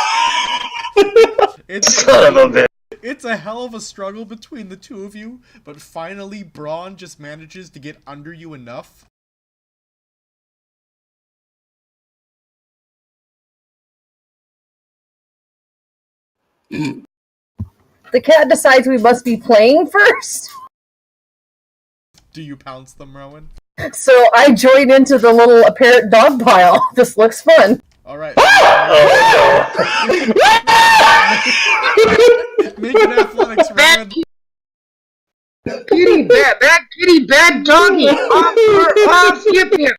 Son of a bitch. It's a hell of a struggle between the two of you, but finally Braun just manages to get under you enough. The cat decides we must be playing first, Do you pounce them, Rowan? so I join into the little apparent dog pile. This looks fun. All right. Make an athletics roll. Kitty, bad doggy! Off, skip you!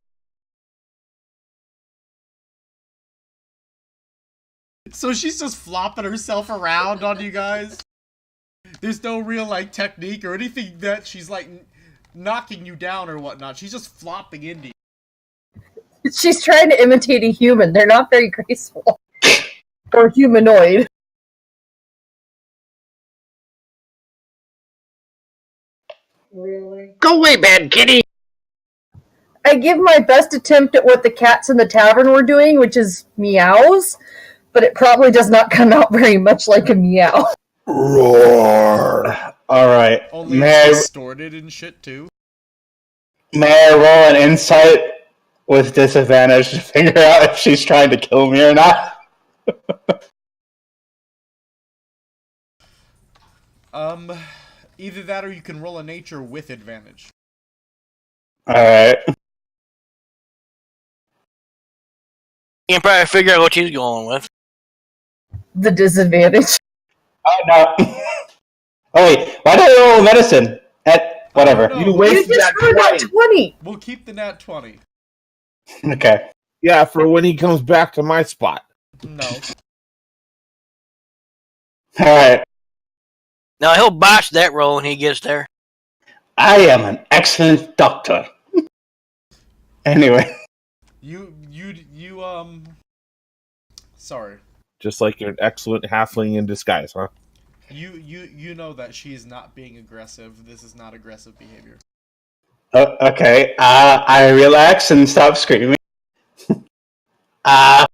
So she's just flopping herself around on you guys. There's no real like technique or anything that she's like knocking you down or whatnot. She's just flopping into you. She's trying to imitate a human. They're not very graceful. Or humanoid. Really? Go away, bad kitty! I give my best attempt at what the cats in the tavern were doing, which is meows, but it probably does not come out very much like a meow. Roar! All right. Only May it's distorted and shit too. I roll an insight with disadvantage to figure out if she's trying to kill me or not? Either that or you can roll a nature with advantage. All right. You can probably figure out what he's going with. The disadvantage. Oh no. Oh wait, why don't you roll medicine? Whatever. No, You You wasted just that rolled a twice. 20! we'll keep the nat 20. Okay. Yeah, for when he comes back to my spot. No. All right. Now he'll botch that roll when he gets there. I am an excellent doctor. Anyway. You sorry. Just like you're an excellent halfling in disguise, huh? You know that she is not being aggressive. This is not aggressive behavior. Okay. I relax and stop screaming. What?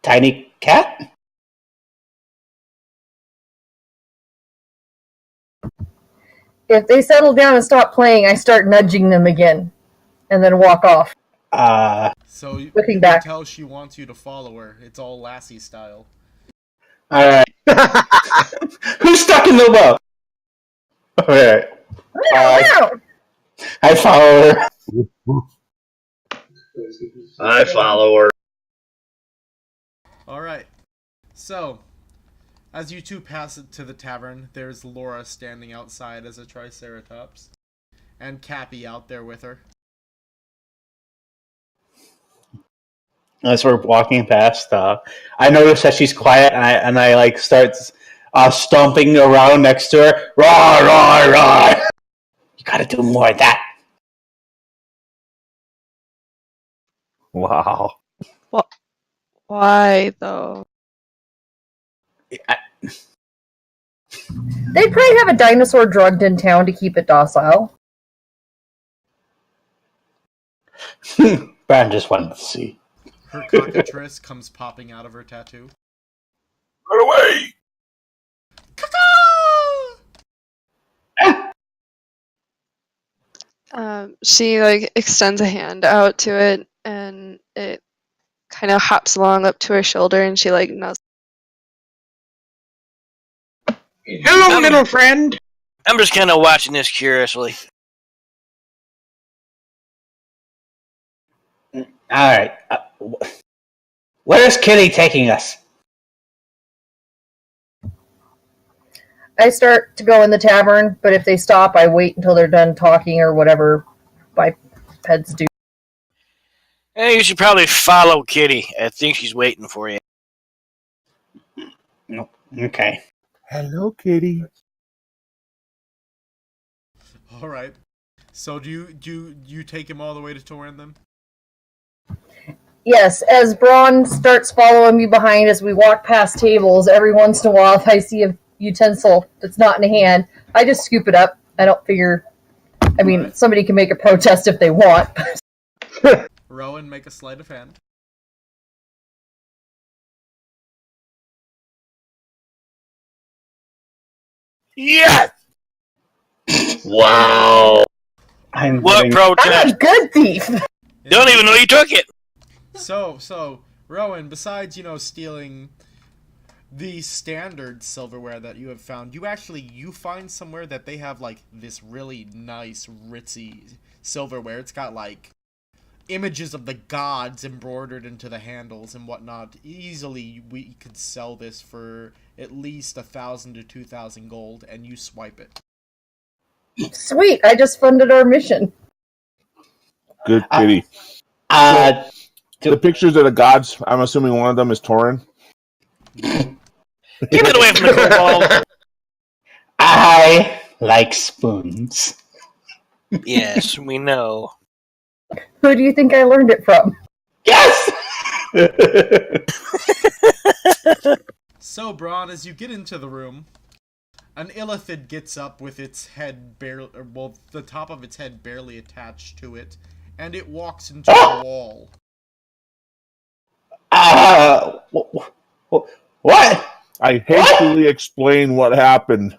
Tiny cat? If they settle down and stop playing, I start nudging them again. And then walk off. So you Looking can back. tell she wants you to follow her. It's all Lassie style. Alright. Who's stuck in the well? Alright. I follow her. I follow her. Alright. So, as you two pass it to the tavern, there's Laura standing outside as a triceratops. And Cappy out there with her. As we're walking past, I notice that she's quiet, and I like start stomping around next to her. Roar, roar, roar! You gotta do more of that. Wow. Why, though? They probably have a dinosaur drugged in town to keep it docile. Bran just wanted to see. Her cockatrice comes popping out of her tattoo. Run away! She like extends a hand out to it, and it kind of hops along up to her shoulder, and she like nuzzles. Hello, little friend! I'm just kind of watching this curiously. Alright. Where's Kitty taking us? I start to go in the tavern, but if they stop, I wait until they're done talking or whatever bipeds do. Hey, you should probably follow Kitty. I think she's waiting for you. No. Okay. Hello, kitty. Alright. So do you take him all the way to Torin then? Yes, as Braun starts following me behind as we walk past tables, every once in a while if I see a utensil that's not in a hand, I just scoop it up. I don't figure... I mean, Right. somebody can make a protest if they want. Rowan, make a sleight of hand. Yes! Wow. What I'm protest? a good thief! Don't even know you took it. So, Rowan, besides, stealing the standard silverware that you have found, you find somewhere that they have like this really nice ritzy silverware. It's got like images of the gods embroidered into the handles and whatnot. Easily we could sell this for at least 1,000 to 2,000 gold, and you swipe it. Sweet, I just funded our mission. Good kitty. The pictures of the gods, I'm assuming one of them is Torin. Keep it away from the kobold. I like spoons. Yes, we know. Who do you think I learned it from? Yes! So, Braun, as you get into the room, an illithid gets up with its head the top of its head barely attached to it, and it walks into the wall. What? I hastily explain what happened.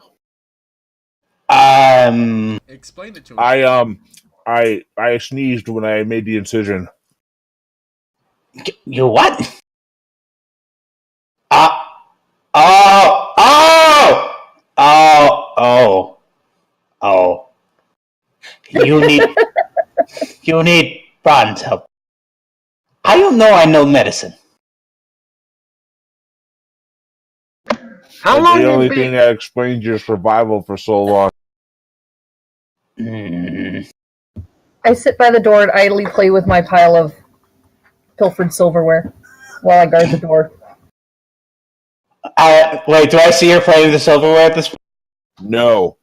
Explain it to us. I sneezed when I made the incision. You what? Oh. You need Braun's help. How do you know I know medicine? How long The you only been? thing that explains your survival for so long. I sit by the door and idly play with my pile of pilfered silverware while I guard the door. Wait, do I see her playing with the silverware at this point? No.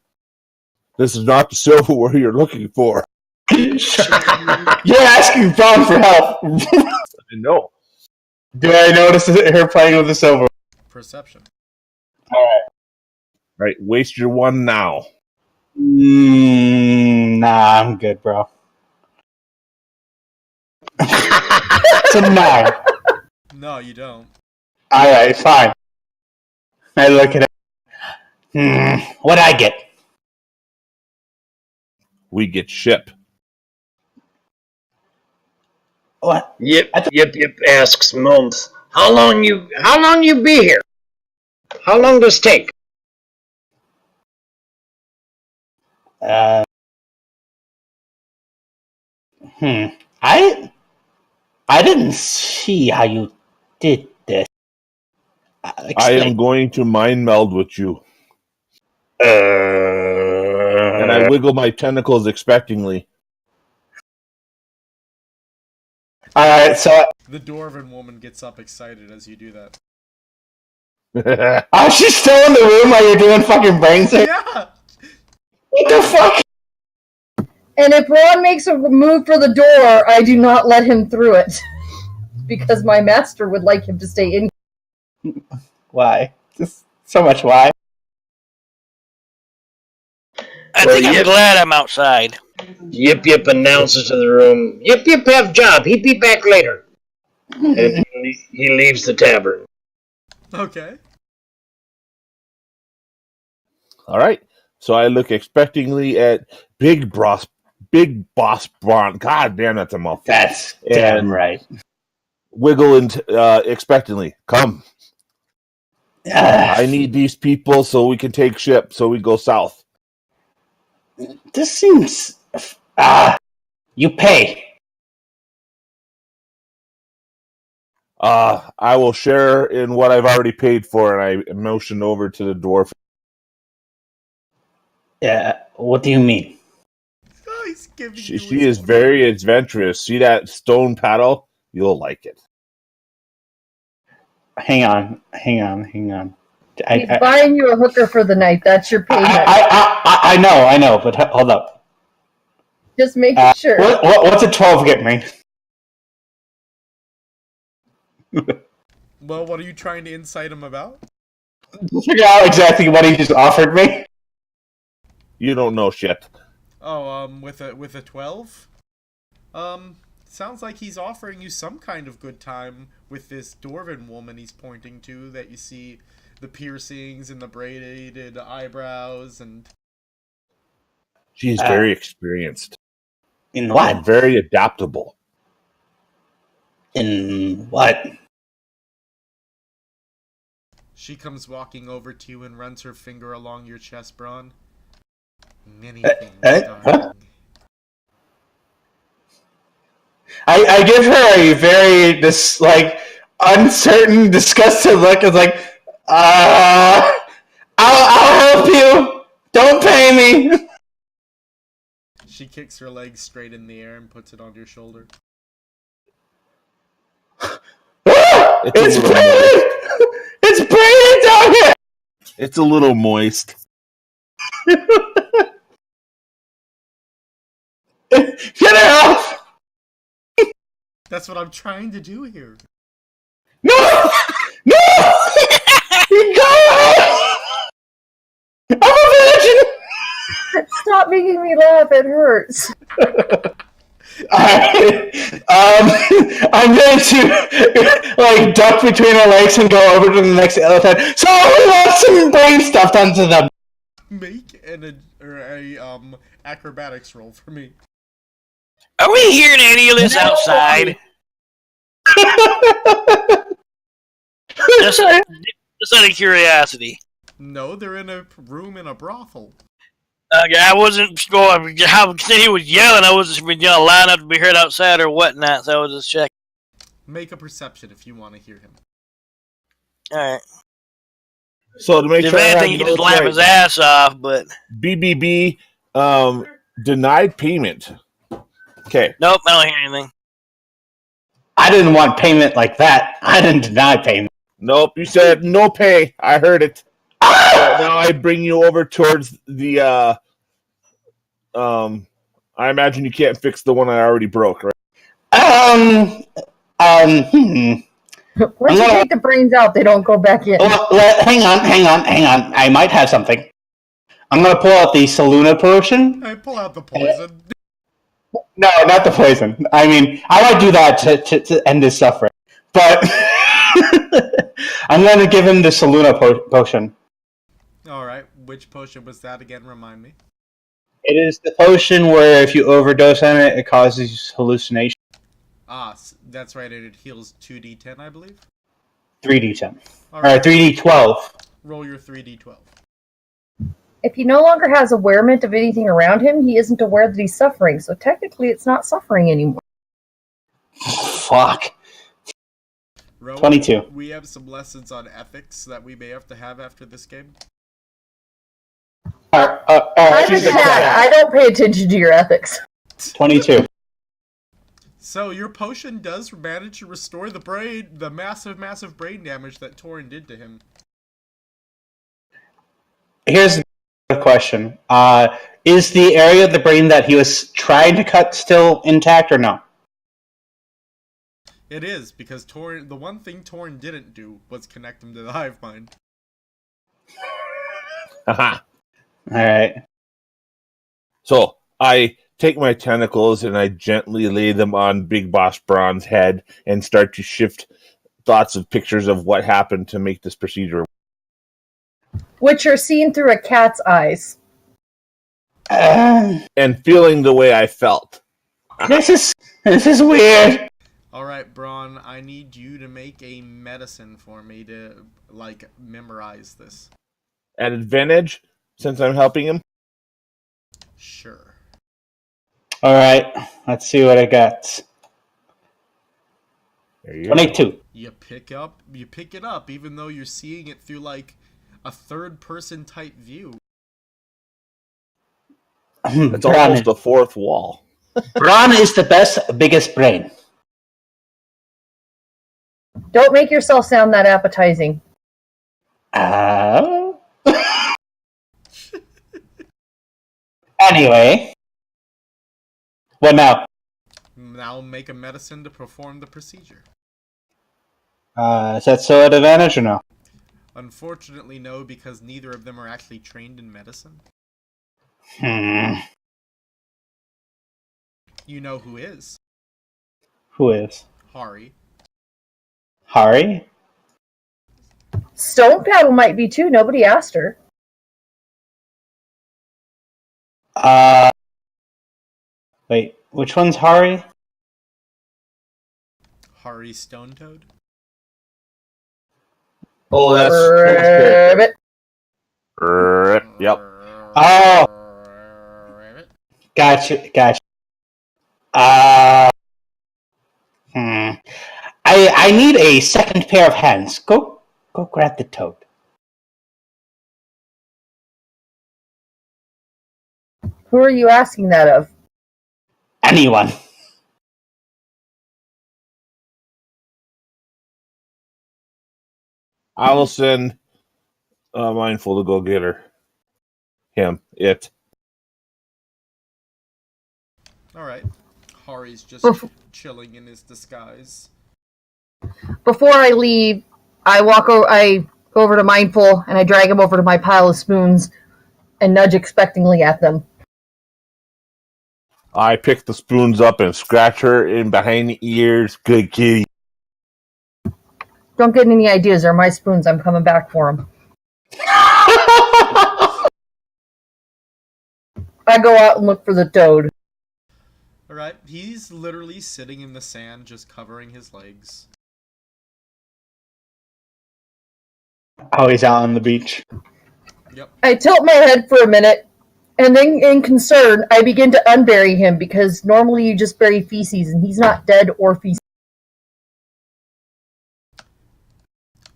This is not the silverware you're looking for. You're asking Braun for help. No. Do I notice her playing with the silverware? Perception. Right, waste your one now. Nah, I'm good, bro. So no. No, you don't. Alright, fine. I look at it. What'd I get? We get ship. What? Yip, asks Mums. How long you be here? How long does it take? I didn't see how you did this. I am going to mind meld with you. And I wiggle my tentacles expectingly. Alright, so... The dwarven woman gets up excited as you do that. Oh, she's still in the room while you're doing fucking brain surgery? Yeah! What the fuck? And if Ron makes a move for the door, I do not let him through it. Because my master would like him to stay in. Why? Just so much why? I think I'm glad I'm outside. Yip announces to the room. Yip have job. He'd be back later. And he leaves the tavern. Okay. All right. So I look expectingly at Big Boss Braun. God damn, that's a mouthful. That's damn right. Wiggle expectantly. Come. I need these people so we can take ship. So we go south. This seems... you pay. I will share in what I've already paid for, and I motion over to the dwarf. What do you mean? Oh, he's giving She you is very adventurous. See that stone paddle? You'll like it. Hang on. He's buying you a hooker for the night. That's your payment. I know, but hold up. Just making sure. What's a 12 get me? Well, what are you trying to incite him about? Figure out exactly what he just offered me. You don't know shit. Oh, with a 12? Sounds like he's offering you some kind of good time with this dwarven woman he's pointing to, that you see the piercings and the braided eyebrows and... She's very experienced. In what? And very adaptable. In what? She comes walking over to you and runs her finger along your chest, Braun. Many things, darling. I give her a very uncertain, disgusted look. It's like, I'll help you. Don't pay me. She kicks her leg straight in the air and puts it on your shoulder. It's Brandon! It's Brandon down here! It's a little moist. Get her off! That's what I'm trying to do here. No! No! Go! I'm a virgin! Stop making me laugh. It hurts. I'm going to duck between her legs and go over to the next elephant. So we want some brain stuffed onto them. Make an acrobatics roll for me. Are we hearing any of this outside? just out of curiosity. No, they're in a room in a brothel. I wasn't going. How he was yelling, I wasn't line up to be heard outside or whatnot. So I was just checking. Make a perception if you want to hear him. All right. So to make if sure, anything, he can just laugh his ass off. But BBB denied payment. Okay. Nope, I don't hear anything. I didn't want payment like that. I didn't deny payment. Nope, you said no pay. I heard it. Now I bring you over towards the. I imagine you can't fix the one I already broke, right? Once you take the brains out, they don't go back in. Hang on. I might have something. I'm going to pull out the Saluna potion. I pull out the poison. No, not the poison. I mean, I might do that to end his suffering. But I'm going to give him the Saluna potion. Alright, which potion was that again? Remind me. It is the potion where if you overdose on it, it causes hallucination. Ah, that's right, and it heals 2d10, I believe? 3d10. Alright. Or 3d12. Roll your 3d12. If he no longer has awareness of anything around him, he isn't aware that he's suffering, so technically it's not suffering anymore. Fuck. Rowan, 22. We have some lessons on ethics that we may have to have after this game. I'm a cat. I don't pay attention to your ethics. 22. So your potion does manage to restore the massive brain damage that Torin did to him. Here's the question. Is the area of the brain that he was trying to cut still intact or no? It is, because the one thing Torin didn't do was connect him to the hive mind. Haha. Alright. So I take my tentacles and I gently lay them on Big Boss Braun's head and start to shift thoughts of pictures of what happened to make this procedure. Which are seen through a cat's eyes. And feeling the way I felt. This is weird. Alright, Braun, I need you to make a medicine for me to, memorize this. At advantage, since I'm helping him? Sure. Alright, let's see what I got. There you 22. go. You pick it up, even though you're seeing it through, a third-person type view. It's almost a fourth wall. Braun is the biggest brain. Don't make yourself sound that appetizing. Anyway. What now? Now make a medicine to perform the procedure. Is that so at advantage or no? Unfortunately, no, because neither of them are actually trained in medicine. You know who is. Who is? Hari. Hari? Stone Paddle might be too. Nobody asked her. Wait, which one's Hari? Hari Stonetoad. Oh, that's character. Ribbit. Yep. Oh, gotcha. I need a second pair of hands. Go grab the toad. Who are you asking that of? Anyone. I will send Mindful to go get her. It. All right. Hari's just chilling in his disguise. Before I leave, I go over to Mindful and I drag him over to my pile of spoons and nudge expectingly at them. I pick the spoons up and scratch her in behind the ears. Good kitty. Don't get any ideas. They're my spoons. I'm coming back for them. I go out and look for the toad. Alright, he's literally sitting in the sand, just covering his legs. Oh, he's out on the beach. Yep. I tilt my head for a minute, and then in concern, I begin to unbury him, because normally you just bury feces, and he's not dead or feces.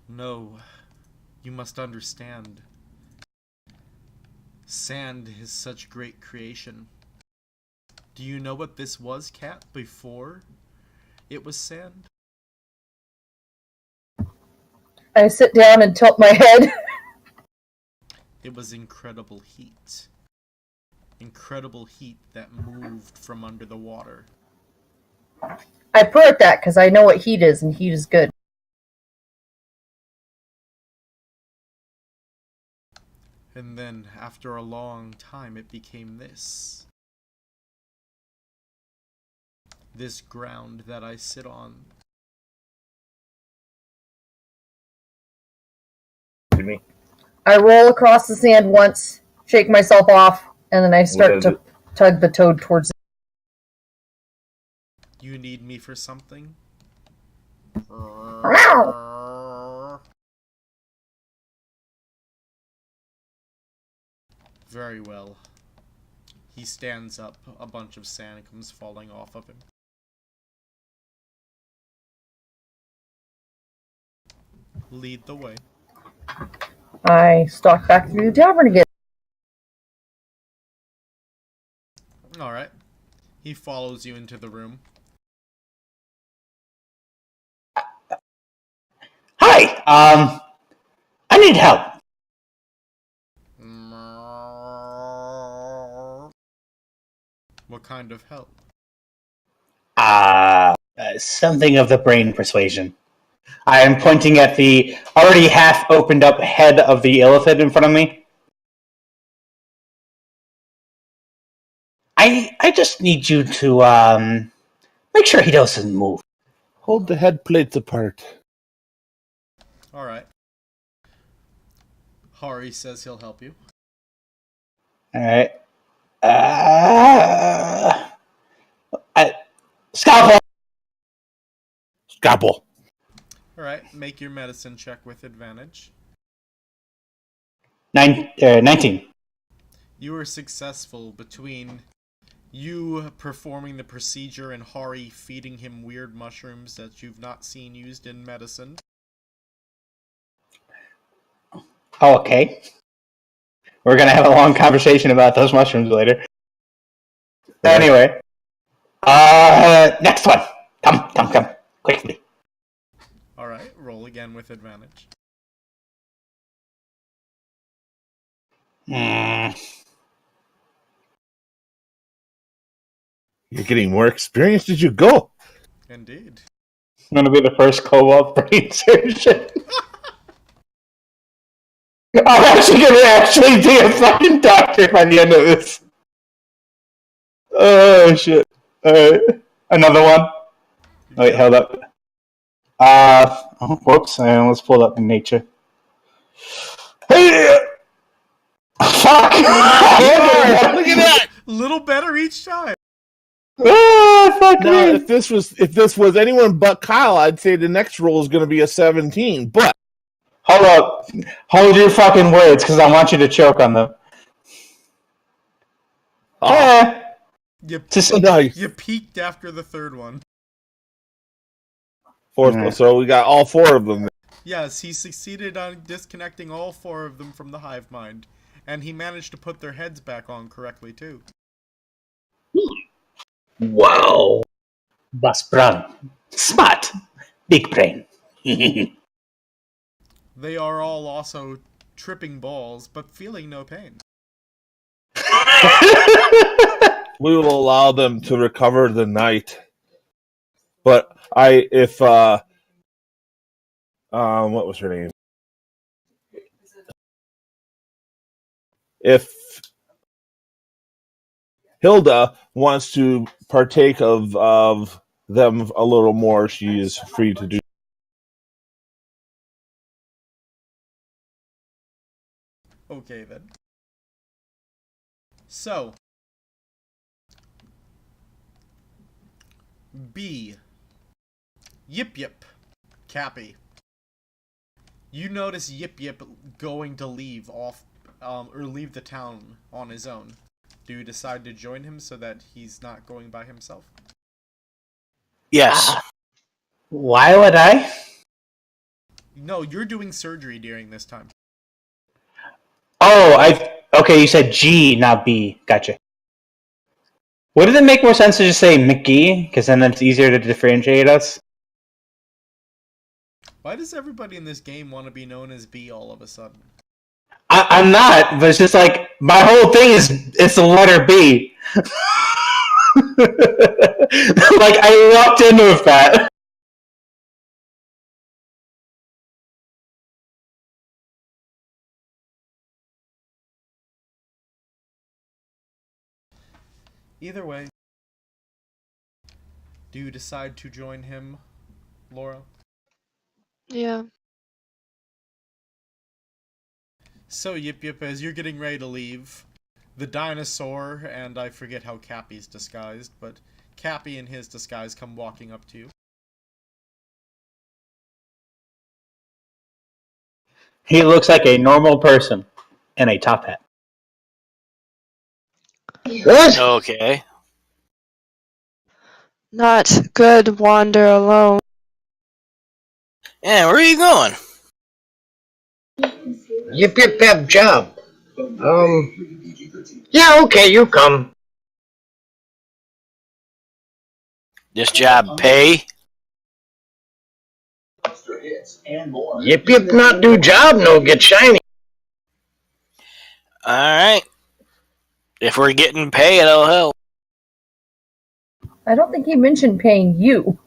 No, you must understand. Sand is such great creation. Do you know what this was, Cat, before it was sand? I sit down and tilt my head. It was incredible heat. Incredible heat that moved from under the water. I purr at that because I know what heat is, and heat is good. And then, after a long time, it became this. This ground that I sit on. Me. I roll across the sand once, shake myself off, and then I start to tug the toad towards it. You need me for something? Very well. He stands up, a bunch of sand comes falling off of him. Lead the way. I stalk back through the tavern again. Alright. He follows you into the room. Hi, I need help. What kind of help? Something of the brain persuasion. I am pointing at the already half opened up head of the elephant in front of me. I just need you to make sure he doesn't move. Hold the head plates apart. Alright. Hari says he'll help you. Alright. Scalpel! Scalpel. Alright, make your medicine check with advantage. 19. You were successful between you performing the procedure and Hari feeding him weird mushrooms that you've not seen used in medicine. Oh, okay. We're gonna have a long conversation about those mushrooms later. Anyway. Next one. Come. Quickly. Alright, roll again with advantage. You're getting more experienced as you go. Indeed. I'm gonna be the first co-op brain surgeon. I'm actually gonna be a fucking doctor by the end of this. Oh shit. Alright. Another one. Wait, hold up. Whoops, I almost pulled up in nature. Hey! Fuck! Look at that! Little better each time. Fuck Now, me. if this was anyone but Kyle, I'd say the next roll is going to be a 17. But Hold up. Hold your fucking words, because I want you to choke on them. Oh, You, nice. you peeked after the third one. Fourth, so we got all four of them. Yes, he succeeded on disconnecting all four of them from the hive mind. And he managed to put their heads back on correctly, too. Wow. Basprang. Smart. Big brain. They are all also tripping balls, but feeling no pain. We will allow them to recover the night. But what was her name? If Hilda wants to partake of them a little more, she is free to do. Okay, then. So. B. Yip Yip. Cappy. You notice Yip Yip going to leave leave the town on his own. Do you decide to join him so that he's not going by himself? Yes. Why would I? No, you're doing surgery during this time. Okay, you said G, not B. Gotcha. Wouldn't it make more sense to just say McGee? Because then it's easier to differentiate us. Why does everybody in this game want to be known as B all of a sudden? I'm not, but it's just like, my whole thing is, it's the letter B. Like, I walked into with that. Either way, do you decide to join him, Laura? Yeah. So, Yip Yip, as you're getting ready to leave, the dinosaur, and I forget how Cappy's disguised, but Cappy in his disguise come walking up to you. He looks like a normal person in a top hat. What? Okay. Not good wander alone. Yeah, where are you going? Yip yip have job. Yeah, okay, you come. This job pay? Yip yip not do job, no get shiny. Alright. If we're getting pay, it'll help. I don't think he mentioned paying you.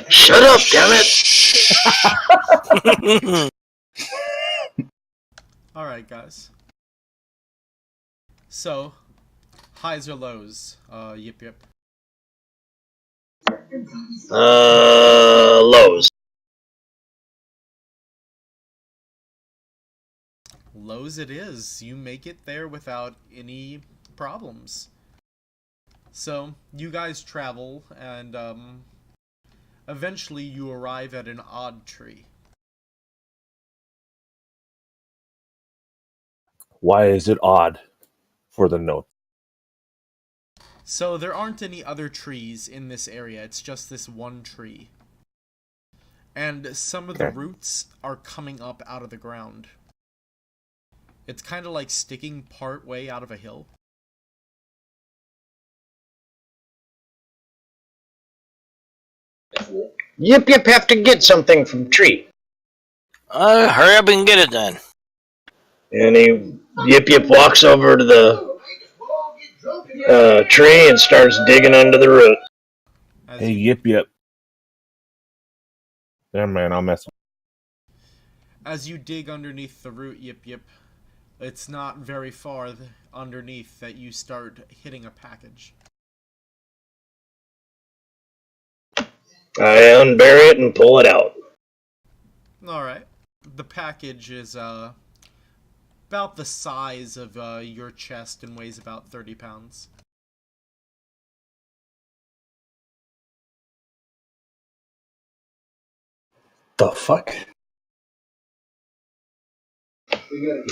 Shut up, damn it. Alright, guys. So, highs or lows, Yip Yip? Lows. Lows it is. You make it there without any problems. So, you guys travel, and, eventually you arrive at an odd tree. Why is it odd? For the note. So, there aren't any other trees in this area, it's just this one tree. And some of the roots are coming up out of the ground. It's kind of like sticking part way out of a hill. Yip yip have to get something from tree. Hurry up and get it then. And Yip yip walks over to the tree and starts digging under the root. Hey, Yip Yip. There, man, I'll mess. As you dig underneath the root, Yip Yip, it's not very far underneath that you start hitting a package. I unbury it and pull it out. Alright. The package is about the size of your chest and weighs about 30 pounds. The fuck?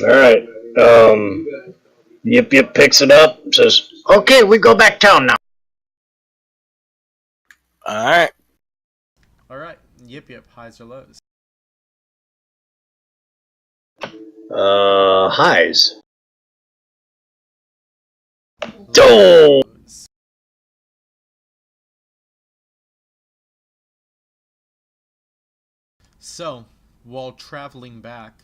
Alright. Yip Yip picks it up and says, okay, we go back town now. Alright. Alright, Yip Yip, highs or lows? Highs. Oh! Lows. So, while traveling back,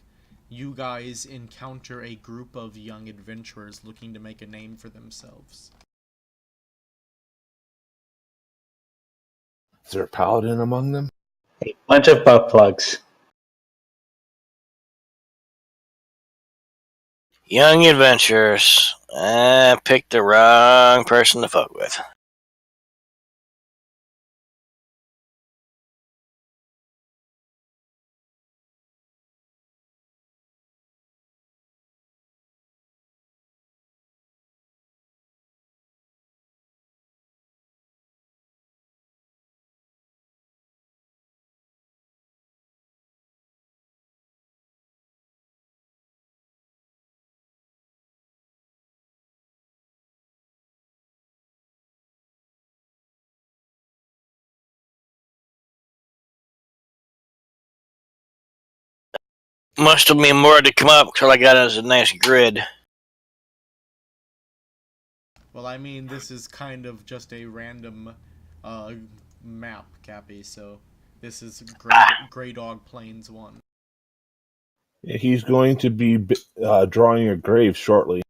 you guys encounter a group of young adventurers looking to make a name for themselves. Is there a paladin among them? A bunch of butt plugs. Young adventurers. I picked the wrong person to fuck with. Must have been more to come up until I got us a nice grid. Well, I mean, this is kind of just a random map, Cappy, so this is Grey Dog Plains 1. He's going to be drawing a grave shortly.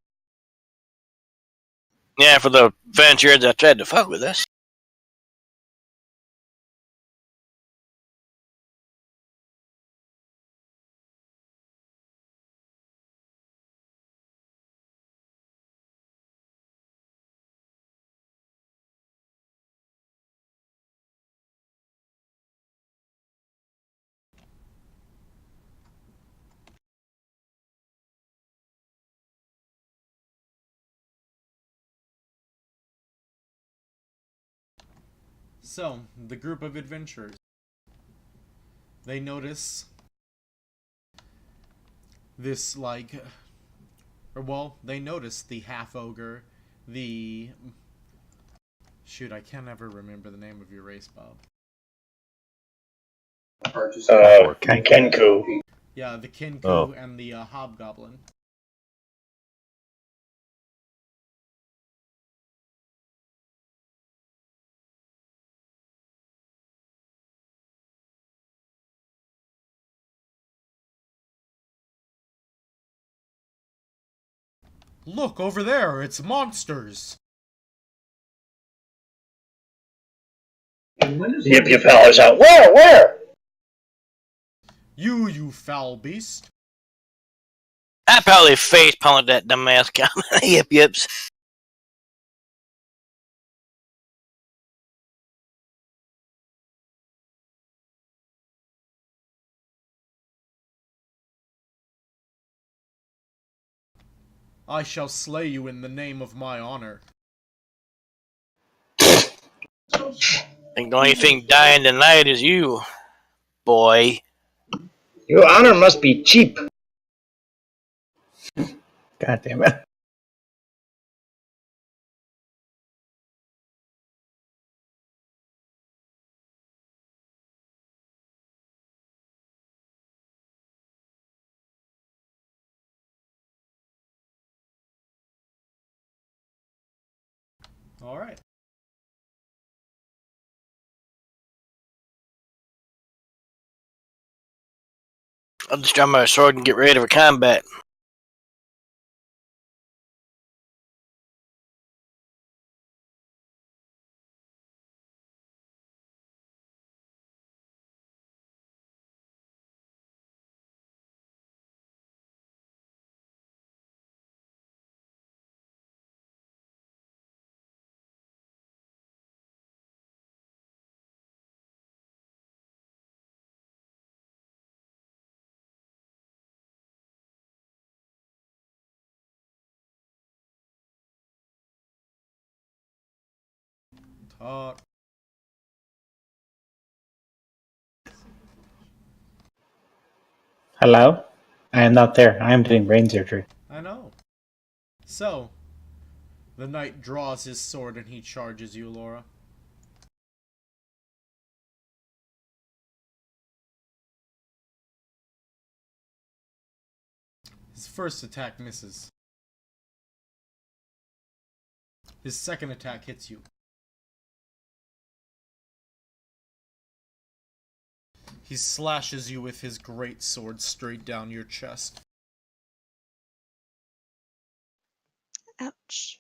Yeah, for the adventurers that tried to fuck with us. So, the group of adventurers. They notice this, they notice the half-ogre, the... Shoot, I can't ever remember the name of your race, Bob. Kenku. Yeah, the Kenku and the Hobgoblin. Look, over there, it's monsters! Yip Yip hollers out, where? You foul beast! I probably face palmed that dumbass cow. Yip yips. I shall slay you in the name of my honor. Think the only thing dying tonight is you, boy. Your honor must be cheap. God damn it. Alright. I'll just draw my sword and get ready for combat. Talk. Hello? I am not there. I am doing brain surgery. I know. So, the knight draws his sword and he charges you, Laura. His first attack misses. His second attack hits you. He slashes you with his great sword straight down your chest. Ouch.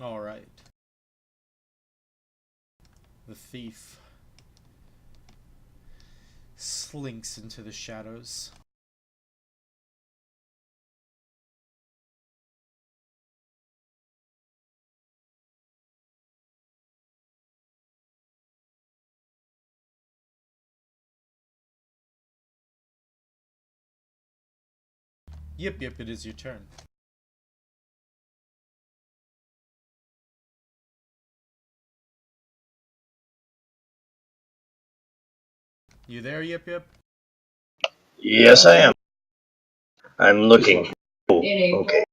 Alright. The thief slinks into the shadows. Yip, it is your turn. You there, Yip? Yes, I am. I'm looking. Oh, okay.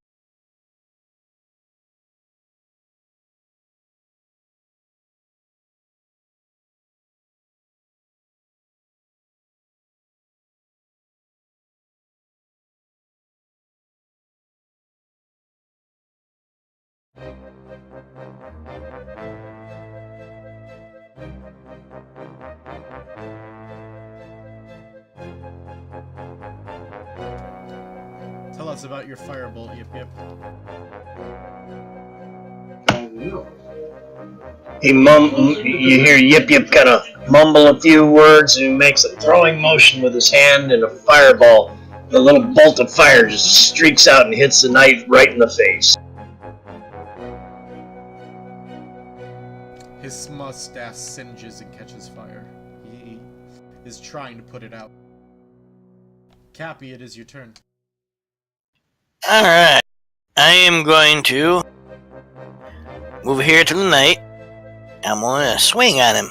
Tell us about your firebolt, Yip. You hear Yip kind of mumble a few words, and he makes a throwing motion with his hand, and a fireball, a little bolt of fire just streaks out and hits the knight right in the face. His mustache singes and catches fire. He is trying to put it out. Cappy, it is your turn. Alright. I am going to move here to the knight. I'm going to swing on him.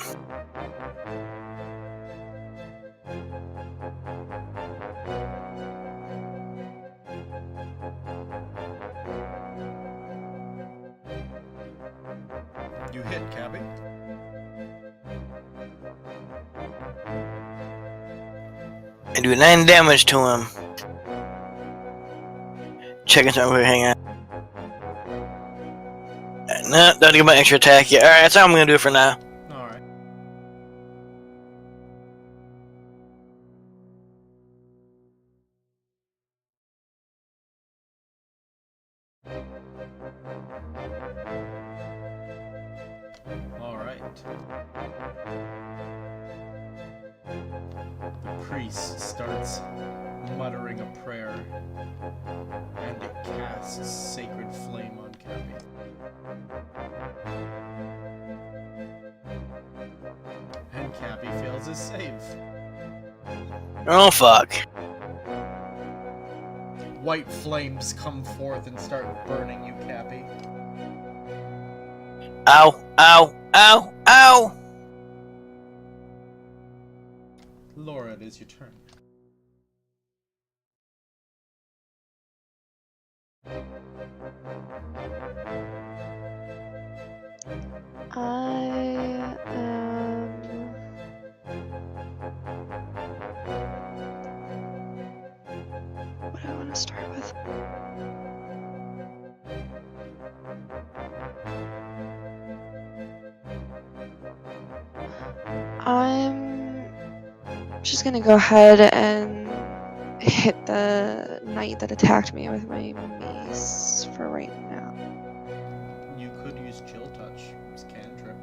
You hit, Cappy. I do 9 damage to him. Checking something. Hang on. No, don't get my extra attack yet. Alright, that's how I'm going to do it for now. Alright. Alright. The priest starts muttering a prayer, and it casts sacred flame on Cappy. And Cappy fails his save. Oh, fuck. White flames come forth and start burning you, Cappy. Ow, ow, ow, ow! Laura, it is your turn. What do I want to start with? I'm just gonna go ahead and hit the knight that attacked me with my mace for right now. You could use Chill Touch. It's cantrip.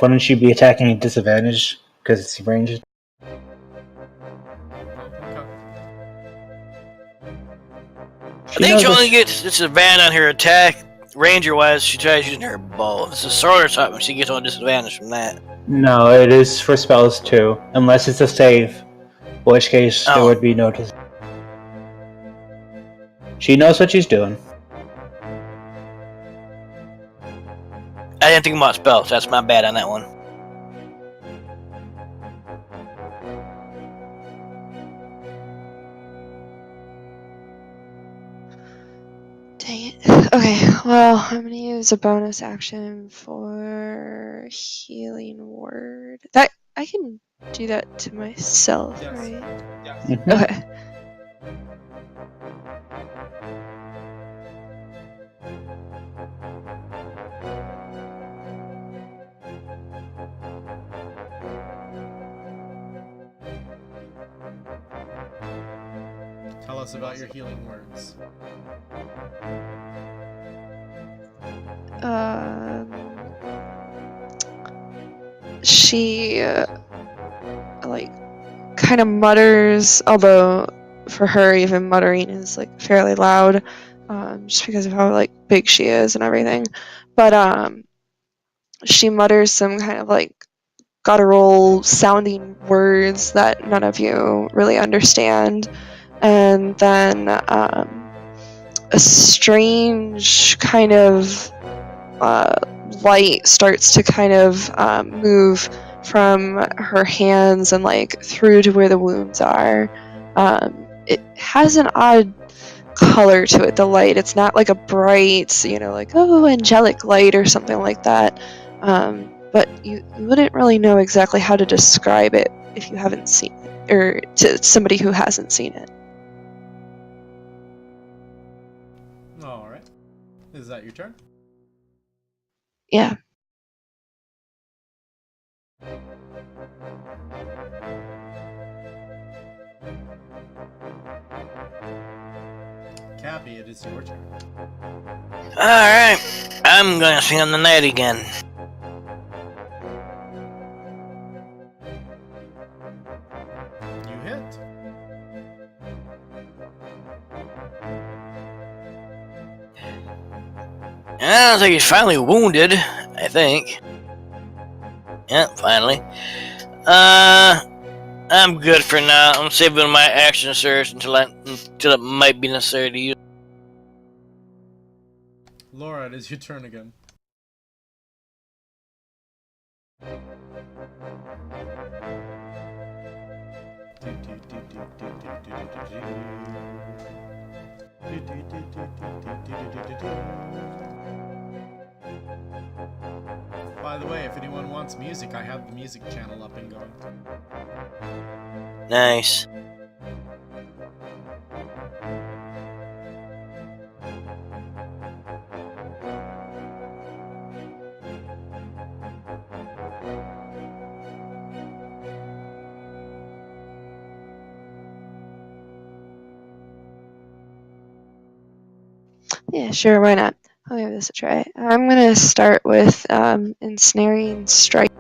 Wouldn't she be attacking at disadvantage because it's ranged? I think she only gets disadvantage on her attack. Ranger-wise, she tries using her bow. It's a sword or something. She gets on disadvantage from that. No, it is for spells too, unless it's a save, in which case there Oh. would be no. She knows what she's doing. I didn't think about spells. That's my bad on that one. Dang it. Okay, well, I'm gonna use a bonus action for healing word. That I can do that to myself, Yes. right? Yes. Mhm. Okay. Tell us about your healing words. She like kind of mutters, although for her even muttering is like fairly loud, just because of how like big she is and everything. But she mutters some kind of like guttural sounding words that none of you really understand, and then a strange kind of light starts to kind of move from her hands and like through to where the wounds are. It has an odd color to it, the light. It's not like a bright, like, oh, angelic light or something like that. But you wouldn't really know exactly how to describe it if you haven't seen it, or to somebody who hasn't seen it. Alright. Is that your turn? Yeah. Cappy, it is your turn. Alright. I'm gonna swing on the knight again. You hit. I don't think he's finally wounded, I think. Yeah, finally. I'm good for now. I'm saving my action surge until it might be necessary to use. Laura, it is your turn again. By the way, if anyone wants music, I have the music channel up and going. Nice. Yeah, sure, why not? I'll give this a try. I'm gonna start with ensnaring strike.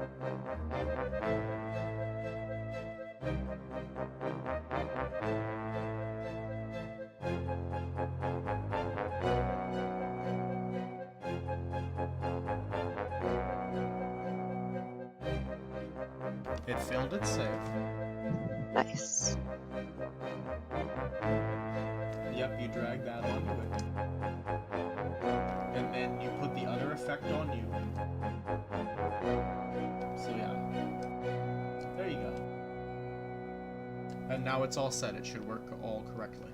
It failed its save. Nice. Yep, you drag that onto it. And then you put the other effect on you. So yeah. There you go. And now it's all set. It should work all correctly.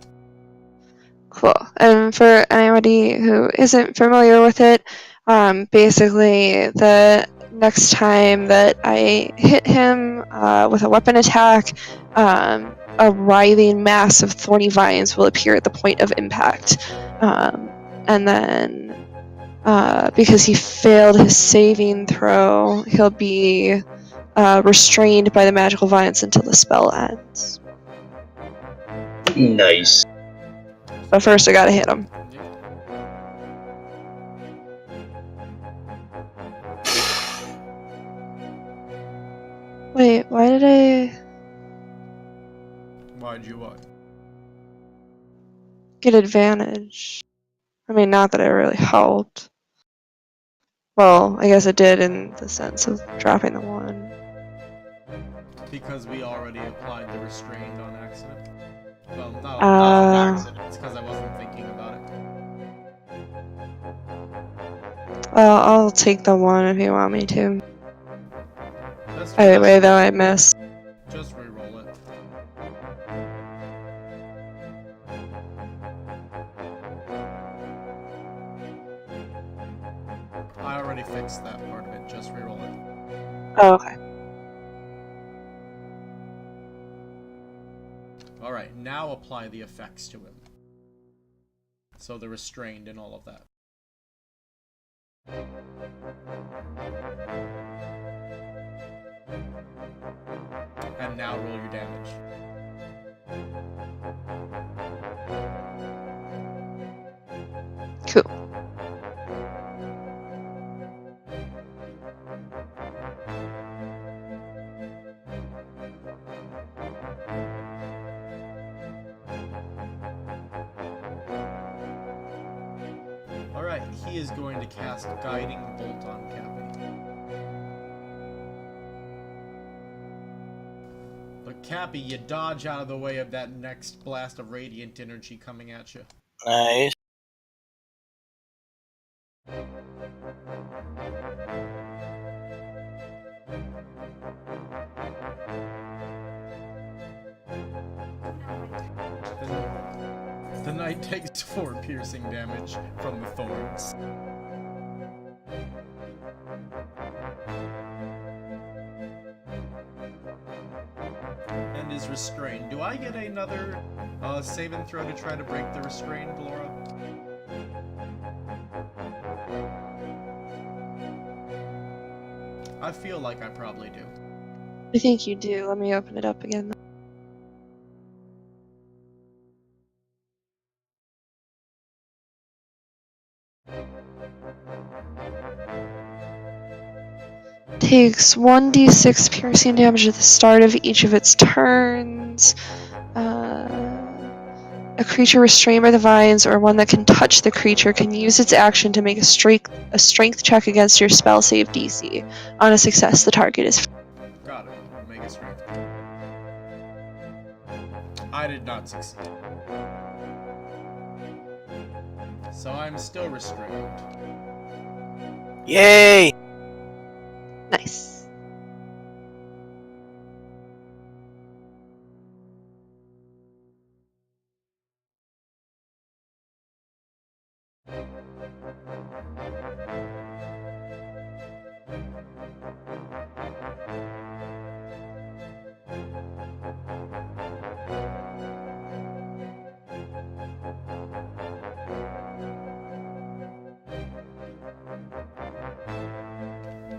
Cool. And for anybody who isn't familiar with it, basically the next time that I hit him with a weapon attack, a writhing mass of thorny vines will appear at the point of impact. And then, because he failed his saving throw, he'll be restrained by the magical vines until the spell ends. Nice. But first I gotta hit him. Wait, why did I Why'd you what? get advantage? I mean, not that it really helped. Well, I guess it did in the sense of dropping the one. Because we already applied the restrained on accident. Well, not on accident. It's because I wasn't thinking about it. Well, I'll take the 1 if you want me to. Just Either way, though, I miss. Just re-roll it. I already fixed that part of it. Just re-roll it. Oh, okay. Alright, now apply the effects to him. So the restrained and all of that. And now roll your damage. Cool. Alright, he is going to cast Guiding Bolt on Cappy. But Cappy, you dodge out of the way of that next blast of radiant energy coming at you. Nice. The knight takes 4 piercing damage from the thorns. And is restrained. Do I get another save and throw to try to break the restrained, Laura? I feel like I probably do. I think you do. Let me open it up again. Takes 1d6 piercing damage at the start of each of its turns. A creature restrained by the vines or one that can touch the creature can use its action to make a strength check against your spell save DC. On a success, the target is... Got it. Make a strength. I did not succeed. So I'm still restrained. Yay! Nice.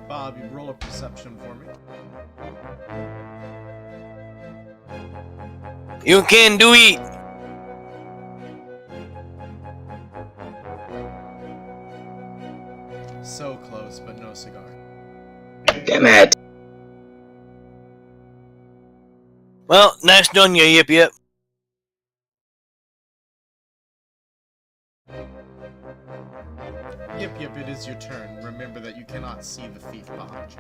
Bob, you roll a perception for me. You can do it! So close, but no cigar. Damn it. Well, nice done, you yip yip. Yip yip, it is your turn. Remember that you cannot see the thief behind you.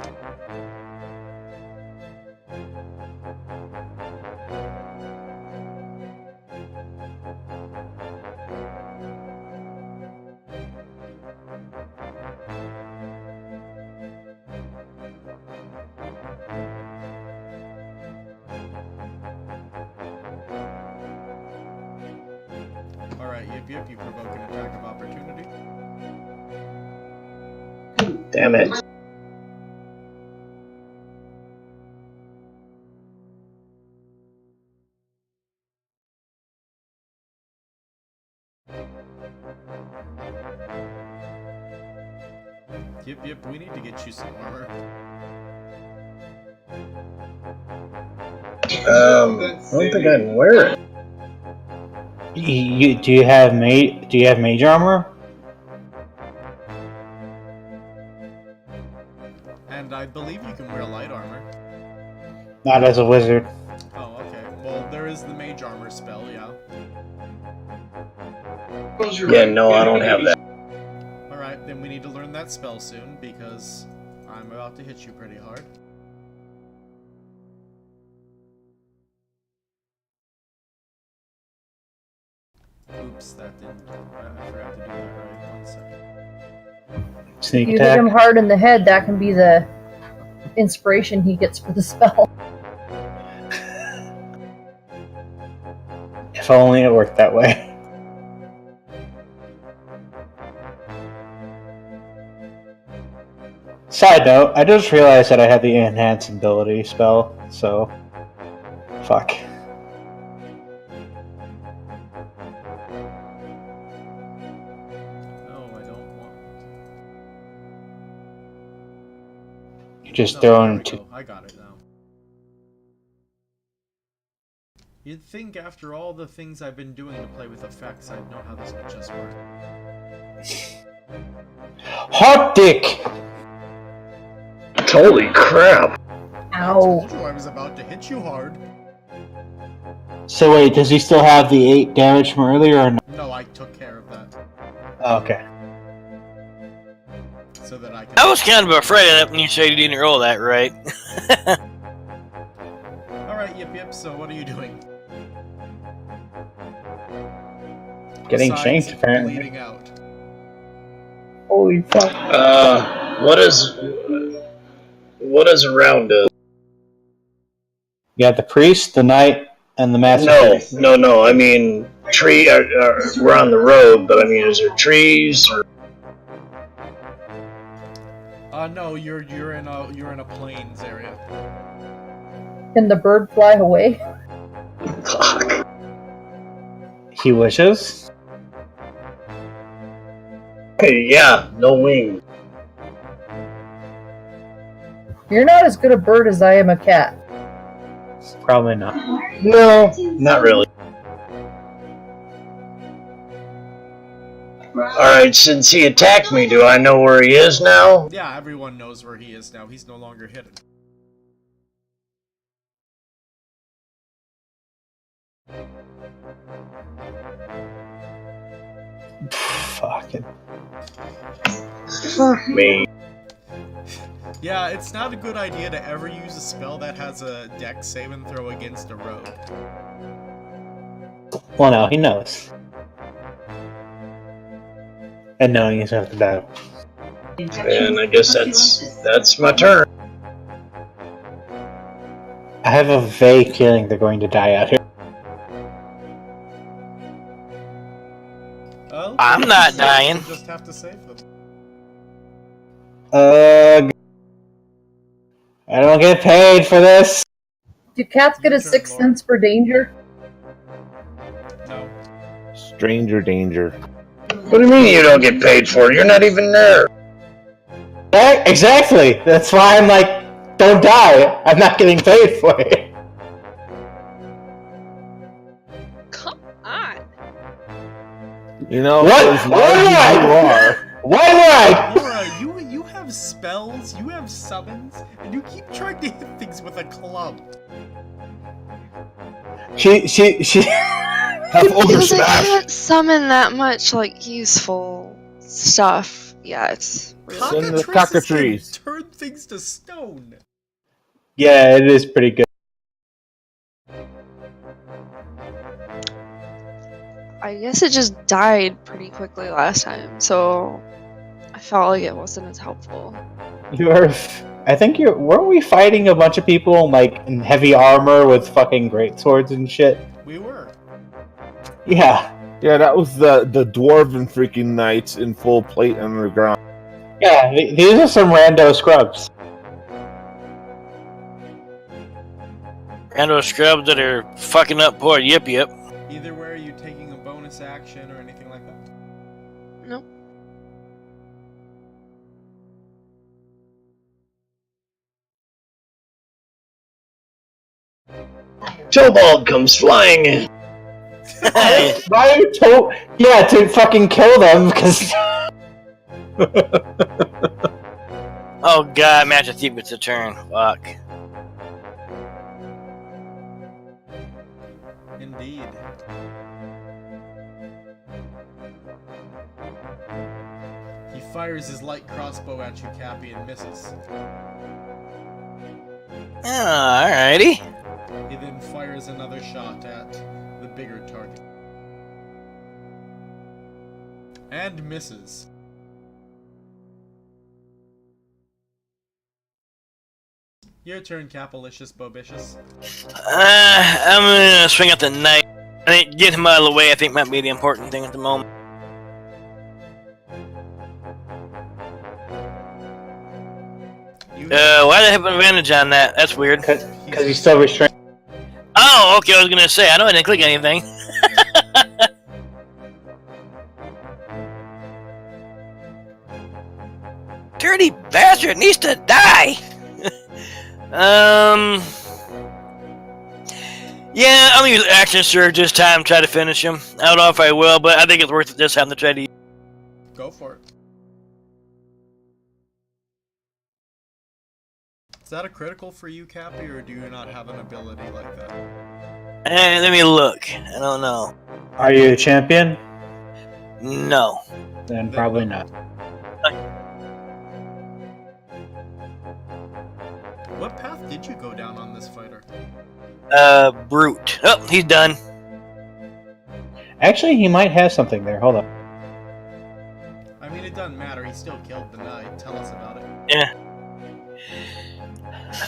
Alright, yip yip, you provoke an attack of opportunity. Damn it. Yip yip, we need to get you some armor. I don't think I can wear it. Do you have mage armor? And I believe you can wear light armor. Not as a wizard. Oh, okay. Well, there is the mage armor spell, yeah. Yeah, no, I don't have that. Alright, then we need to learn that spell soon, because I'm about to hit you pretty hard. Oops, that didn't. I forgot to do that right. 1 second. Sneak If you hit attack. him hard in the head, that can be the inspiration he gets for the spell. If only it worked that way. Side note, I just realized that I had the enhance ability spell, so fuck. No, I don't want. You're just No, there throwing we two. go. I got it now. You'd think after all the things I've been doing to play with effects, I'd know how this would just work. Hot dick! Holy crap! I Ow. told you I was about to hit you hard. So wait, does he still have the 8 damage from earlier or no? No, I took care of that. Oh, okay. So that I can... I was kind of afraid of that when you said you didn't roll that right. Alright, yip, so what are you doing? Getting Besides shanked, apparently. bleeding out. Holy fuck. What is around us? You got the priest, the knight, and the master. No. I mean, we're on the road, but I mean, is there trees or? No, you're in a plains area. Can the bird fly away? Fuck. He wishes. Hey, yeah, no wings. You're not as good a bird as I am a cat. Probably not. No, not really. Alright, since he attacked me, do I know where he is now? Yeah, everyone knows where he is now. He's no longer hidden. Fucking. Fuck me. Yeah, it's not a good idea to ever use a spell that has a dex save and throw against a rogue. Well, no, he knows. And knowing he's after battle. And I guess that's my turn. I have a vague feeling they're going to die out here. Oh, I'm not dying. You just have to save them. I don't get paid for this. Do cats get Your a turn, sixth Lauren. sense for danger? No. Stranger danger. What do you mean you don't get paid for it? You're not even there. Exactly. That's why I'm like, don't die. I'm not getting paid for it. Come on. You know, What? as large as you are, Why? Laura, you have spells, you have summons, and you keep trying to hit things with a club. She. have ogre Because I smash. can't summon that much, like, useful stuff yet. Send the Cockatrices can cockatrice. turn things to stone. Yeah, it is pretty good. I guess it just died pretty quickly last time, so I felt like it wasn't as helpful. Weren't we fighting a bunch of people like in heavy armor with fucking great swords and shit? We were. Yeah. Yeah, that was the dwarven freaking knights in full plate underground. Yeah, these are some rando scrubs. And those scrubs that are fucking up poor Yip. Either way, are you taking a bonus action or anything like that? Nope. Tobald comes flying in. Why are you to fucking kill them, because... Oh god, Master Thief gets a turn. Fuck. Indeed. He fires his light crossbow at you, Cappy, and misses. Alrighty. He then fires another shot at the bigger target. And misses. Your turn, Capalicious Bobicious. I'm gonna swing at the knight. I think get him out of the way, I think, might be the important thing at the moment. Why did I have advantage on that? That's weird. Because he's still restrained. Oh, okay, I was gonna say, I know I didn't click anything. Dirty bastard needs to die! Yeah, I'm gonna use action surge this time, try to finish him. I don't know if I will, but I think it's worth it this time to try to. Go for it. Is that a critical for you, Cappy, or do you not have an ability like that? Let me look. I don't know. Are you a champion? No. Then probably not. What path did you go down on this fighter? Brute. Oh, he's done. Actually, he might have something there. Hold up. I mean, it doesn't matter. He still killed the knight. Tell us about it. Yeah.